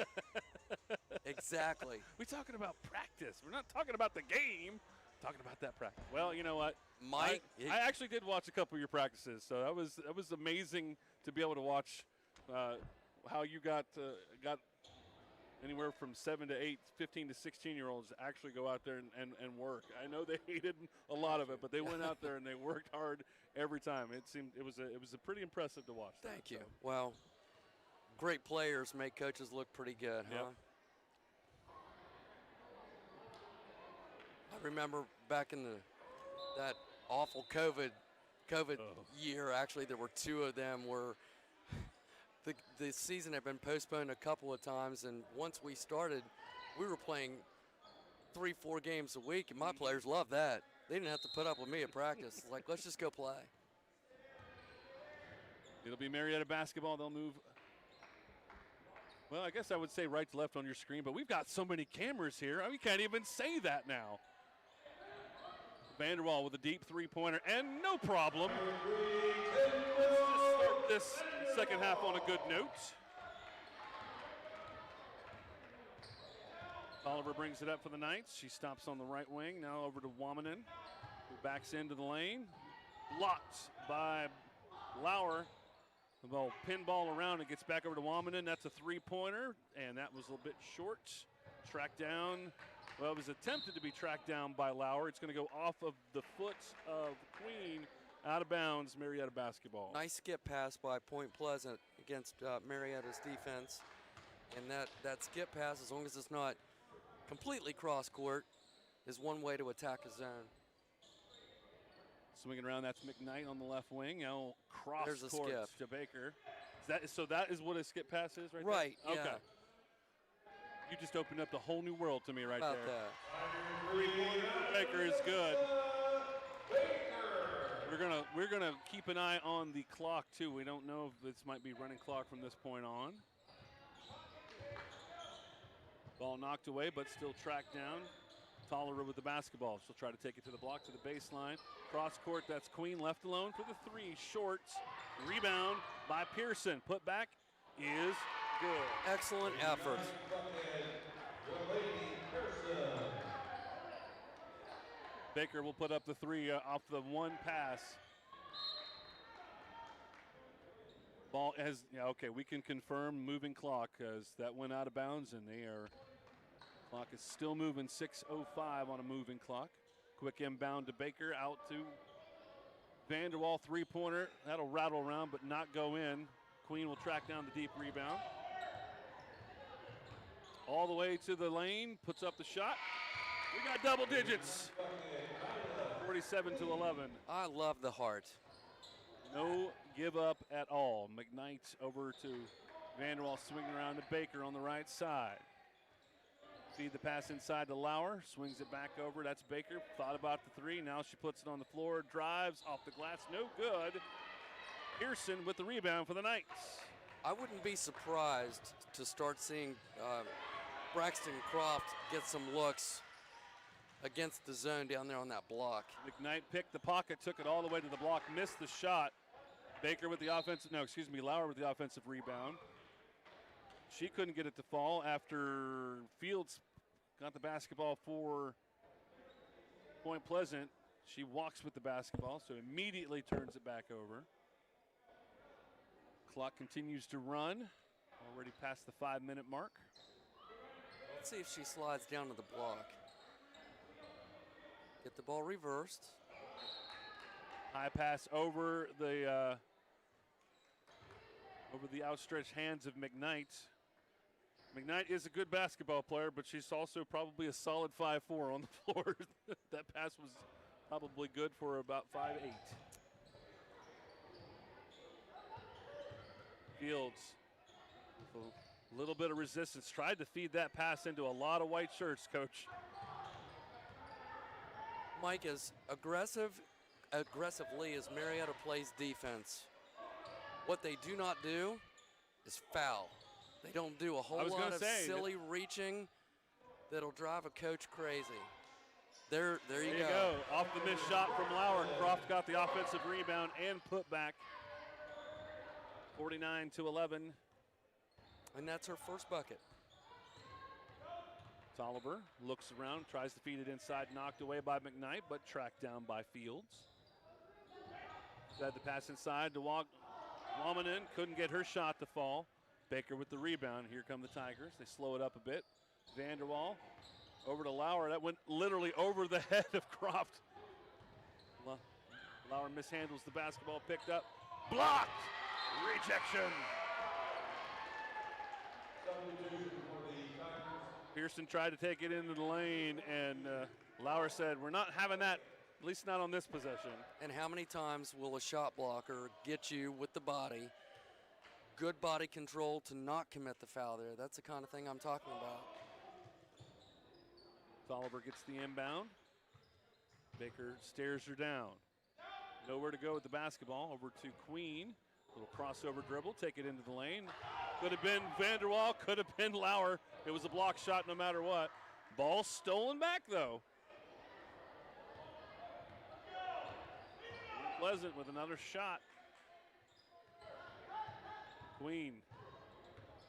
Exactly. We're talking about practice. We're not talking about the game. We're talking about that practice. Well, you know what, Mike? I actually did watch a couple of your practices, so that was amazing to be able to watch how you got anywhere from 7 to 8, 15 to 16-year-olds actually go out there and work. I know they hated a lot of it, but they went out there and they worked hard every time. It was a pretty impressive to watch. Thank you. Well, great players make coaches look pretty good, huh? Yep. I remember back in that awful COVID year, actually there were 2 of them where the season had been postponed a couple of times, and once we started, we were playing 3-4 games a week, and my players love that. They didn't have to put up with me at practice. Like, let's just go play. It'll be Marietta basketball. They'll move. Well, I guess I would say right to left on your screen, but we've got so many cameras here. We can't even say that now. Vanderwall with a deep three-pointer, and no problem. Let's just start this second half on a good note. Oliver brings it up for the Knights. She stops on the right wing. Now over to Wamanen, who backs into the lane. Blocked by Lauer. The ball pinball around. It gets back over to Wamanen. That's a three-pointer, and that was a little bit short. Tracked down. Well, it was attempted to be tracked down by Lauer. It's going to go off of the foot of Queen, out of bounds, Marietta basketball. Nice skip pass by Point Pleasant against Marietta's defense. And that skip pass, as long as it's not completely cross court, is one way to attack a zone. Swinging around, that's McKnight on the left wing. Now cross There's a court skip. to Baker. So that is what a skip pass is right Right, there? yeah. Okay. You just opened up the whole new world to me right About there. that. Three-pointer Baker is good. We're gonna keep an eye on the clock too. We don't know if this might be running clock from this point on. Ball knocked away, but still tracked down. Tolliver with the basketball. She'll try to take it to the block, to the baseline. Cross court, that's Queen left alone for the three. Short. Rebound by Pearson. Put back is good. Excellent effort. Baker will put up the three off the one pass. Ball has, yeah, okay, we can confirm moving clock as that went out of bounds and clock is still moving, 6:05 on a moving clock. Quick inbound to Baker, out to Vanderwall, three-pointer. That'll rattle around but not go in. Queen will track down the deep rebound. All the way to the lane, puts up the shot. We got double digits. 47-11. I love the heart. No give up at all. McKnight over to Vanderwall, swinging around to Baker on the right side. Feed the pass inside to Lauer, swings it back over. That's Baker, thought about the three. Now she puts it on the floor, drives off the glass, no good. Pearson with the rebound for the Knights. I wouldn't be surprised to start seeing Braxton Croft get some looks against the zone down there on that block. McKnight picked the pocket, took it all the way to the block, missed the shot. Baker with the Lauer with the offensive rebound. She couldn't get it to fall after Fields got the basketball for Point Pleasant. She walks with the basketball, so immediately turns it back over. Clock continues to run, already past the 5-minute mark. Let's see if she slides down to the block. Get the ball reversed. High pass over the outstretched hands of McKnight. McKnight is a good basketball player, but she's also probably a solid 5'4" on the floor. That pass was probably good for about 5'8". Fields, a little bit of resistance, tried to feed that pass into a lot of white shirts, Coach. Mike, as aggressively as Marietta plays defense, what they do not do is foul. They don't do a whole lot of silly reaching that'll drive a coach crazy. There you go. Off the missed shot from Lauer. Croft got the offensive rebound and put back. 49-11. And that's her first bucket. Tolliver looks around, tries to feed it inside, knocked away by McKnight, but tracked down by Fields. Had the pass inside to Wamanen, couldn't get her shot to fall. Baker with the rebound. Here come the Tigers. They slow it up a bit. Vanderwall over to Lauer. That went literally over the head of Croft. Lauer mishandles the basketball, picked up, blocked. Rejection. Pearson tried to take it into the lane, and Lauer said, we're not having that, at least not on this possession. And how many times will a shot blocker get you with the body? Good body control to not commit the foul there. That's the kind of thing I'm talking about. Tolliver gets the inbound. Baker stares her down. Nowhere to go with the basketball. Over to Queen. Little crossover dribble. Take it into the lane. Could have been Vanderwall. Could have been Lauer. It was a block shot no matter what. Ball stolen back, though. Pleasant with another shot. Queen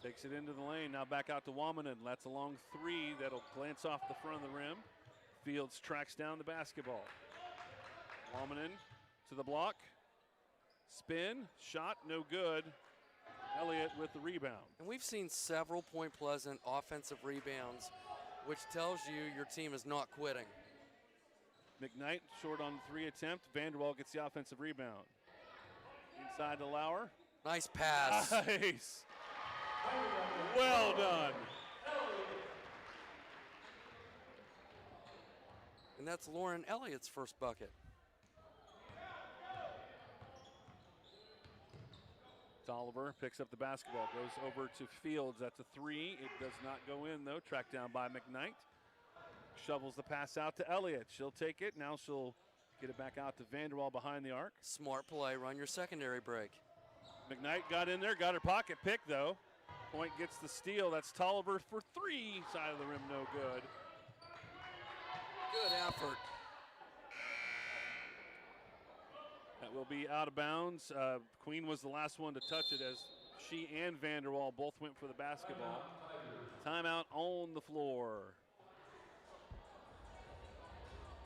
takes it into the lane. Now back out to Wamanen. That's a long three. That'll glance off the front of the rim. Fields tracks down the basketball. Wamanen to the block. Spin. Shot. No good. Elliott with the rebound. And we've seen several Point Pleasant offensive rebounds, which tells you your team is not quitting. McKnight short on the 3 attempt. Vanderwall gets the offensive rebound. Inside to Lauer. Nice pass. Nice. Well done. And that's Lauren Elliott's first bucket. Tolliver picks up the basketball, goes over to Fields. That's a 3. It does not go in, though. Tracked down by McKnight. Shovels the pass out to Elliott. She'll take it. Now she'll get it back out to Vanderwall behind the arc. Smart play. Run your secondary break. McKnight got in there, got her pocket pick, though. Point gets the steal. That's Tolliver for 3. Side of the rim, no good. Good effort. That will be out of bounds. Queen was the last one to touch it as she and Vanderwall both went for the basketball. Timeout on the floor.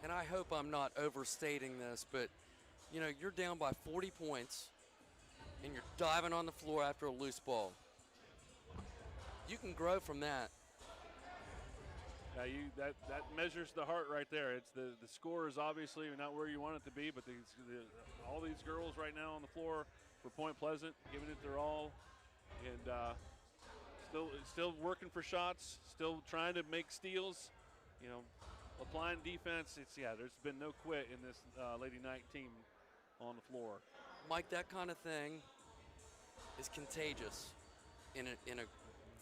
And I hope I'm not overstating this, but, you know, you're down by 40 points and you're diving on the floor after a loose ball. You can grow from that. That measures the heart right there. It's the score is obviously not where you want it to be, but all these girls right now on the floor for Point Pleasant, giving it their all, and still working for shots, still trying to make steals, you know, applying defense. There's been no quit in this Lady Knight team on the floor. Mike, that kind of thing is contagious in a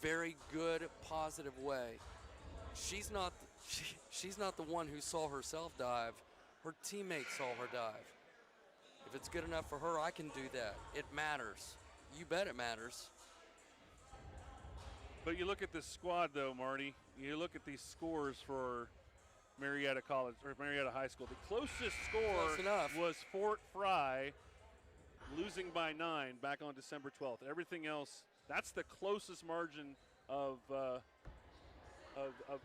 very good, positive way. She's not the one who saw herself dive. Her teammates saw her dive. If it's good enough for her, I can do that. It matters. You bet it matters. But you look at this squad, though, Marty. You look at these scores for Marietta College or Marietta High School. The closest score was Fort Fry losing by 9 back on December 12th. Everything else, that's the closest margin of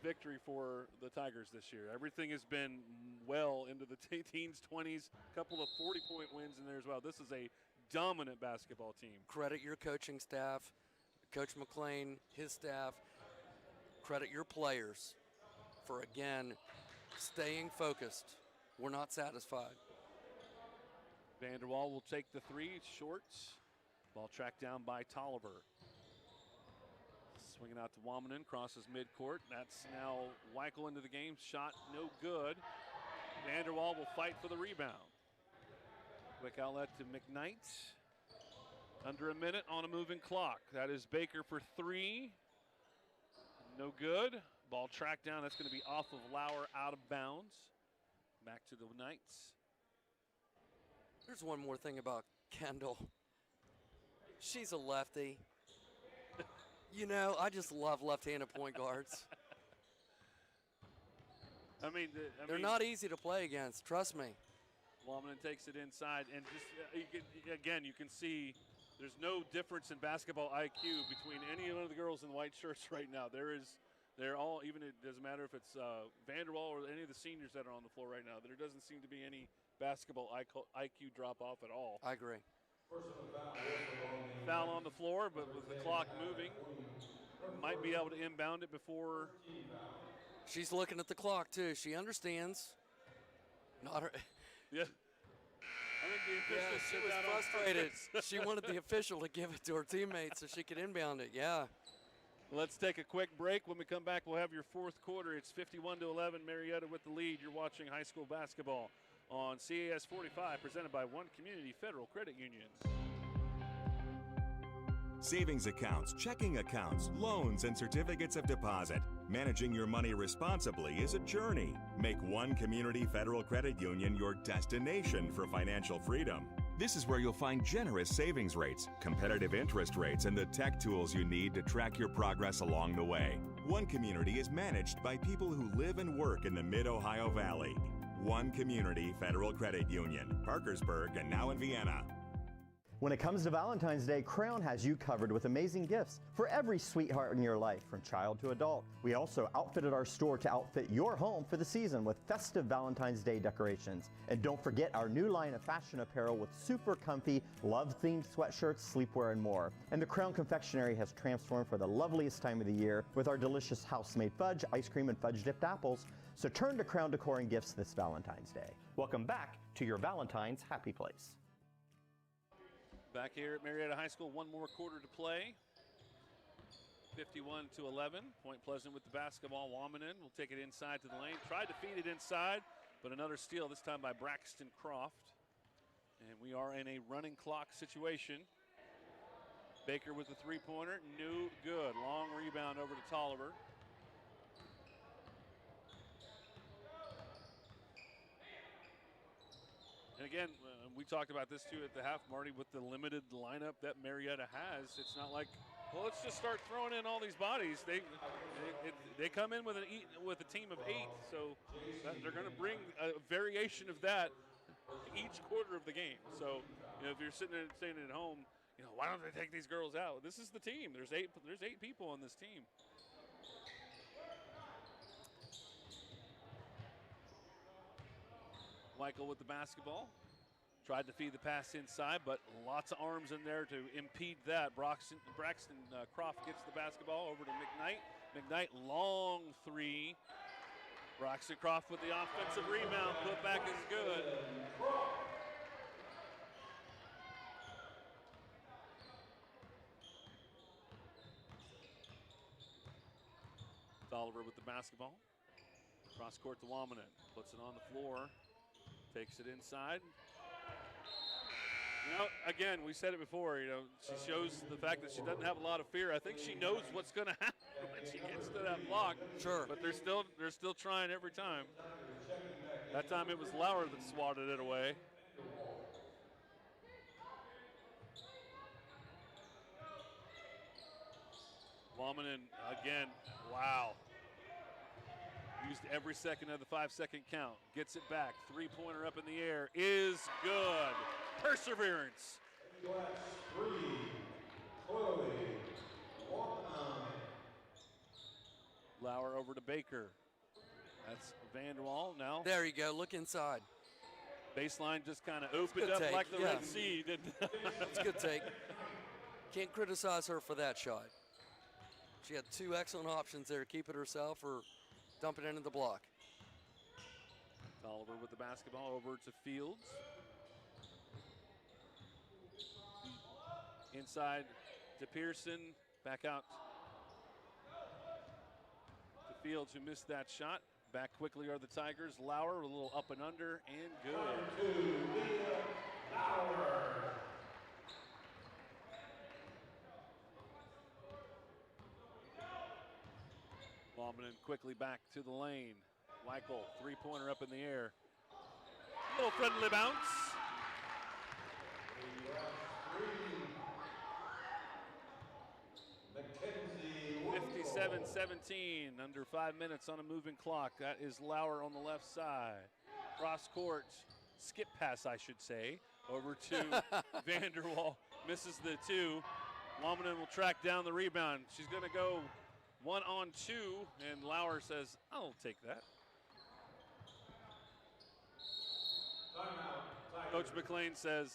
victory for the Tigers this year. Everything has been well into the teens, 20s, a couple of 40-point wins in there as well. This is a dominant basketball team. Credit your coaching staff, Coach McLean, his staff. Credit your players for, again, staying focused. We're not satisfied. Vanderwall will take the 3. It's short. Ball tracked down by Tolliver. Swinging out to Wamanen, crosses midcourt. That's now Weichel into the game. Shot no good. Vanderwall will fight for the rebound. Quick outlet to McKnight. Under a minute on a moving clock. That is Baker for 3. No good. Ball tracked down. That's going to be off of Lauer, out of bounds. Back to the Knights. There's one more thing about Kendall. She's a lefty. You know, I just love left-handed point guards. They're not easy to play against, trust me. Wamanen takes it inside, and just you can see there's no difference in basketball IQ between any one of the girls in the white shirts right now. They're all, even it doesn't matter if it's Vanderwall or any of the seniors that are on the floor right now. There doesn't seem to be any basketball IQ drop off at all. I agree. Foul on the floor, but with the clock moving, might be able to inbound it before. She's looking at the clock too. She understands. Not her. Yeah. I think the official she was frustrated. She wanted the official to give it to her teammates so she could inbound it. Yeah. Let's take a quick break. When we come back, we'll have your fourth quarter. It's 51-11, Marietta with the lead. You're watching high school basketball on CAS 45, presented by One Community Federal Credit Union. Savings accounts, checking accounts, loans, and certificates of deposit. Managing your money responsibly is a journey. Make one Community Federal Credit Union your destination for financial freedom. This is where you'll find generous savings rates, competitive interest rates, and the tech tools you need to track your progress along the way. One Community is managed by people who live and work in the Mid-Ohio Valley. One Community Federal Credit Union, Parkersburg, and now in Vienna. When it comes to Valentine's Day, Crown has you covered with amazing gifts for every sweetheart in your life, from child to adult. We also outfitted our store to outfit your home for the season with festive Valentine's Day decorations. And don't forget our new line of fashion apparel with super comfy, love-themed sweatshirts, sleepwear, and more. And the Crown Confectionery has transformed for the loveliest time of the year with our delicious house-made fudge, ice cream, and fudge-dipped apples. So turn to Crown Decor and Gifts this Valentine's Day. Welcome back to your Valentine's happy place. Back here at Marietta High School, one more quarter to play. 51-11. Point Pleasant with the basketball. Wamanen will take it inside to the lane. Tried to feed it inside, but another steal, this time by Braxton Croft. And we are in a running clock situation. Baker with the three-pointer. No good. Long rebound over to Tolliver. And again, we talked about this too at the half, Marty, with the limited lineup that Marietta has. It's not like, well, let's just start throwing in all these bodies. They come in with a team of 8, so they're going to bring a variation of that each quarter of the game. So, if you're sitting at home, why don't they take these girls out? This is the team. There's eight people on this team. Michael with the basketball. Tried to feed the pass inside, but lots of arms in there to impede that. Braxton Croft gets the basketball over to McKnight. McKnight, long three. Braxton Croft with the offensive rebound. Putback is good. Tolliver with the basketball. Cross court to Wamanen. Puts it on the floor. Takes it inside. Again, we said it before, she shows the fact that she doesn't have a lot of fear. I think she knows what's going to happen when she gets to that block. Sure. But they're still trying every time. That time it was Lauer that swatted it away. Wamanen again, wow. Used every second of the 5-second count. Gets it back. Three-pointer up in the air is good. Perseverance. Lauer over to Baker. That's Vanderwall now. There you go. Look inside. Baseline just kind of opened up take. like the Red Sea. That's a good take. Can't criticize her for that shot. She had 2 excellent options there. Keep it herself or dump it into the block. Tolliver with the basketball over to Fields. Inside to Pearson. Back out to Fields, who missed that shot. Back quickly are the Tigers. Lauer a little up and under and good. Wamanen quickly back to the lane. Michael, three-pointer up in the air. Little friendly bounce. 57-17, under 5 minutes on a moving clock. That is Lauer on the left side. Cross court, skip pass, I should say, over to Vanderwall. Misses the 2. Wamanen will track down the rebound. She's going to go 1-on-2, and Lauer says, I'll take that. Coach McLean says,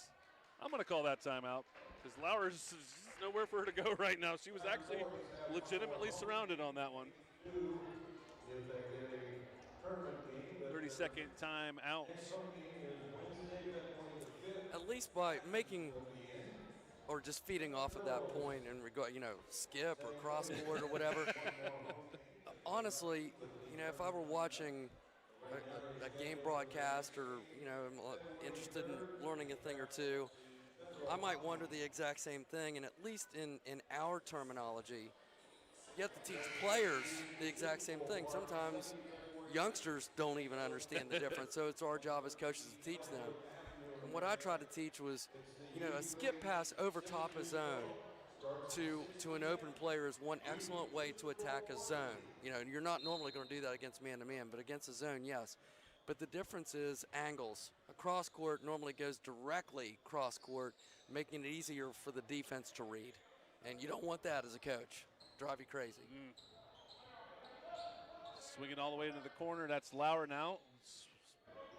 I'm going to call that timeout because Lauer's nowhere for her to go right now. She was actually legitimately surrounded on that one. 30-second timeout. At least by making or just feeding off of that point and skip or cross court or whatever. Honestly, if I were watching a game broadcast or, I'm interested in learning a thing or two, I might wonder the exact same thing. And at least in our terminology, you have to teach players the exact same thing. Sometimes youngsters don't even understand the difference, so it's our job as coaches to teach them. And what I tried to teach was, a skip pass over top of zone to an open player is one excellent way to attack a zone. And you're not normally going to do that against man-to-man, but against a zone, yes. But the difference is angles. A cross court normally goes directly cross court, making it easier for the defense to read. And you don't want that as a coach. Drive you crazy. Swinging all the way into the corner. That's Lauer now.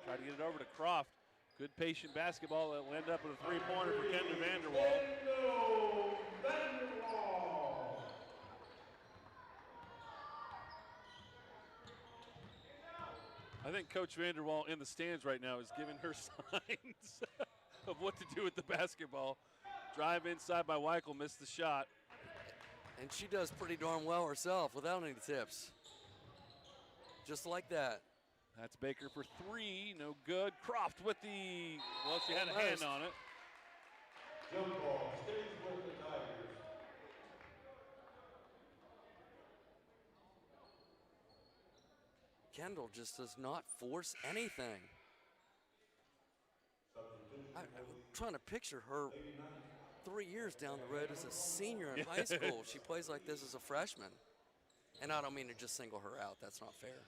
Try to get it over to Croft. Good patient basketball that will end up with a three-pointer for Kendra Vanderwall. I think Coach Vanderwall in the stands right now is giving her signs of what to do with the basketball. Drive inside by Weichel, missed the shot. And she does pretty darn well herself without any tips. Just like that. That's Baker for three, no good. Croft with the, well, she had a hand on it. Jump ball stays with the Tigers. Kendall just does not force anything. I'm trying to picture her 3 years down the road as a senior in high school. She plays like this as a freshman. And I don't mean to just single her out. That's not fair.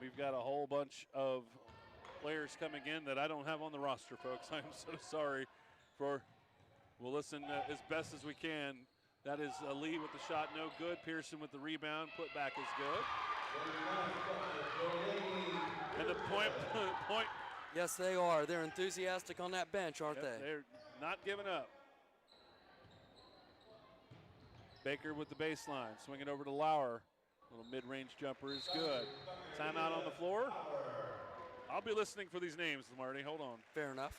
We've got a whole bunch of players coming in that I don't have on the roster, folks. I'm so sorry for, we'll listen as best as we can. That is Lee with the shot, no good. Pearson with the rebound, put back is good. And the point. Yes, they are. They're enthusiastic on that bench, aren't they? They're not giving up. Baker with the baseline, swinging over to Lauer. Little mid-range jumper is good. Timeout on the floor. I'll be listening for these names, Marty. Hold on. Fair enough.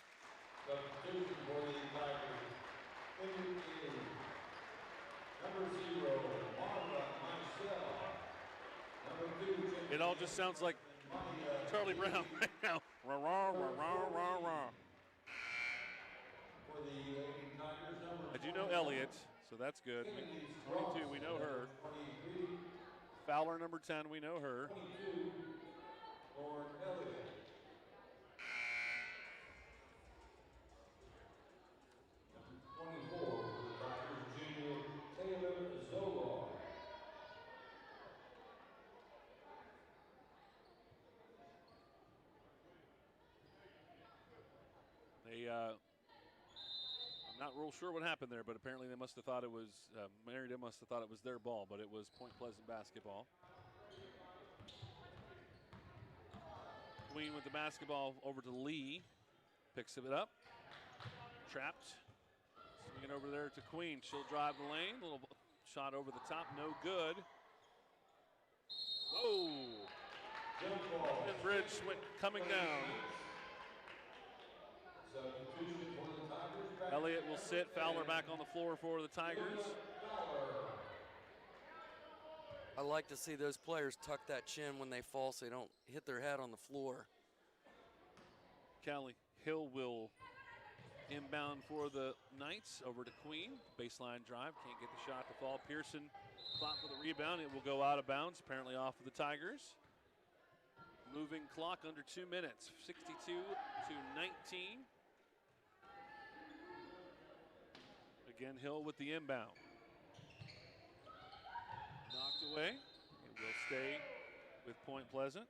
It all just sounds like Charlie Brown right now. Rah, rah, rah, rah, rah, rah. I do know Elliott, so that's good. 22, we know her. Fowler, number 10, we know her. I'm not real sure what happened there, but apparently they must have thought it was, Marietta must have thought it was their ball, but it was Point Pleasant basketball. Queen with the basketball over to Lee. Picks it up. Trapped. Swinging over there to Queen. She'll drive the lane. Little shot over the top. No good. Whoa. And Bridge went coming down. Elliott will sit. Fowler back on the floor for the Tigers. I like to see those players tuck that chin when they fall so they don't hit their head on the floor. Callie Hill will inbound for the Knights over to Queen. Baseline drive, can't get the shot to fall. Pearson clock for the rebound. It will go out of bounds, apparently off of the Tigers. Moving clock under 2 minutes, 62 to 19. Again, Hill with the inbound. Knocked away. It will stay with Point Pleasant.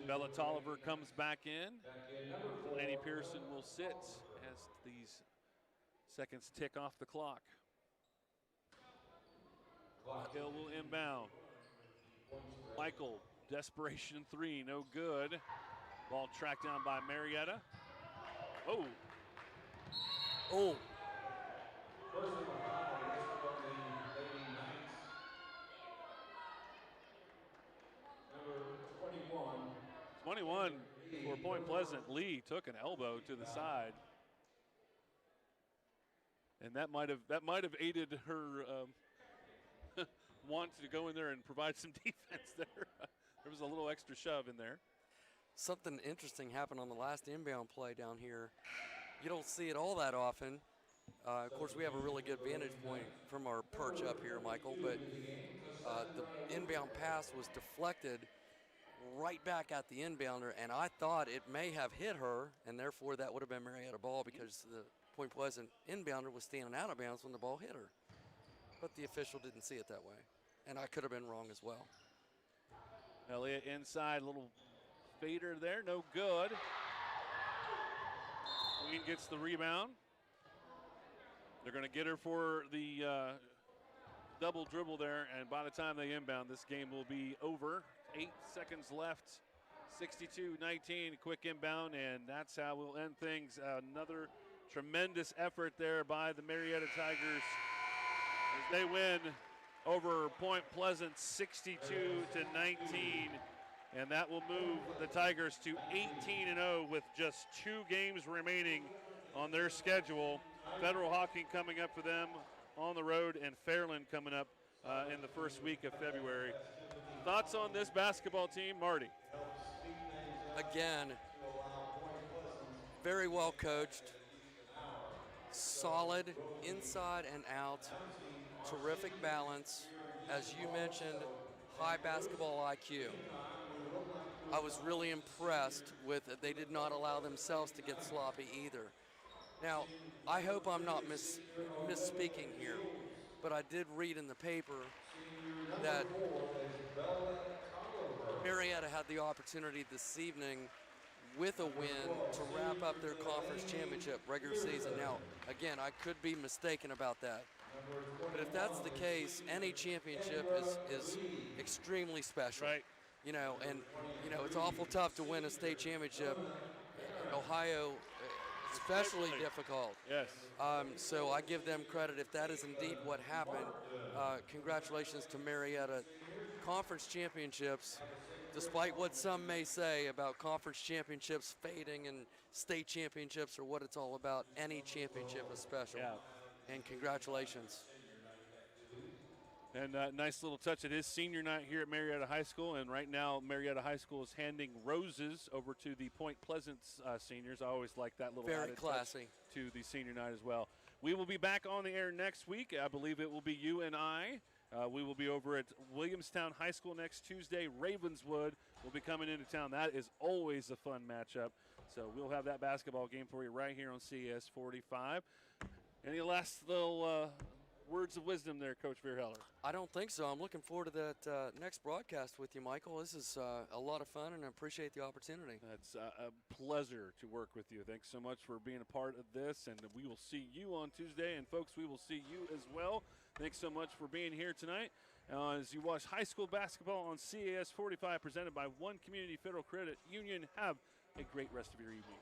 Bella Tolliver comes back in. Laney Pearson will sit as these seconds tick off the clock. Hill will inbound. Michael, desperation three, no good. Ball tracked down by Marietta. Oh. Oh. Number 21. 21 for Point Pleasant. Lee took an elbow to the side. And that might have aided her want to go in there and provide some defense there. There was a little extra shove in there. Something interesting happened on the last inbound play down here. You don't see it all that often. Of course, we have a really good vantage point from our perch up here, Michael, but the inbound pass was deflected right back at the inbounder, and I thought it may have hit her, and therefore that would have been Marietta ball because the Point Pleasant inbounder was standing out of bounds when the ball hit her. But the official didn't see it that way, and I could have been wrong as well. Elliott inside, little fader there, no good. Queen gets the rebound. They're going to get her for the double dribble there, and by the time they inbound, this game will be over. 8 seconds left, 62-19, quick inbound, and that's how we'll end things. Another tremendous effort there by the Marietta Tigers as they win over Point Pleasant 62-19, and that will move the Tigers to 18-0 with just 2 games remaining on their schedule. Federal Hockey coming up for them on the road, and Fairland coming up in the first week of February. Thoughts on this basketball team, Marty? Again, very well coached, solid inside and out, terrific balance. As you mentioned, high basketball IQ. I was really impressed with it. They did not allow themselves to get sloppy either. Now, I hope I'm not misspeaking here, but I did read in the paper that Marietta had the opportunity this evening with a win to wrap up their conference championship regular season. Now, again, I could be mistaken about that. But if that's the case, any championship is extremely special. Right. You know, and, you know, it's awful tough to win a state championship. Ohio, especially difficult. Yes. So I give them credit if that is indeed what happened. Congratulations to Marietta. Conference championships, despite what some may say about conference championships fading and state championships are what it's all about, any championship is special. Yeah. And congratulations. And nice little touch. It is senior night here at Marietta High School, and right now Marietta High School is handing roses over to the Point Pleasant seniors. I always like that little Very added classy. touch to the senior night as well. We will be back on the air next week. I believe it will be you and I. We will be over at Williamstown High School next Tuesday. Ravenswood will be coming into town. That is always a fun matchup. So we'll have that basketball game for you right here on CES 45. Any last little words of wisdom there, Coach Vierheller? I don't think so. I'm looking forward to that next broadcast with you, Michael. This is a lot of fun, and I appreciate the opportunity. It's a pleasure to work with you. Thanks so much for being a part of this, and we will see you on Tuesday. And, folks, we will see you as well. Thanks so much for being here tonight as you watch high school basketball on CAS 45 presented by One Community Federal Credit Union. Have a great rest of your evening.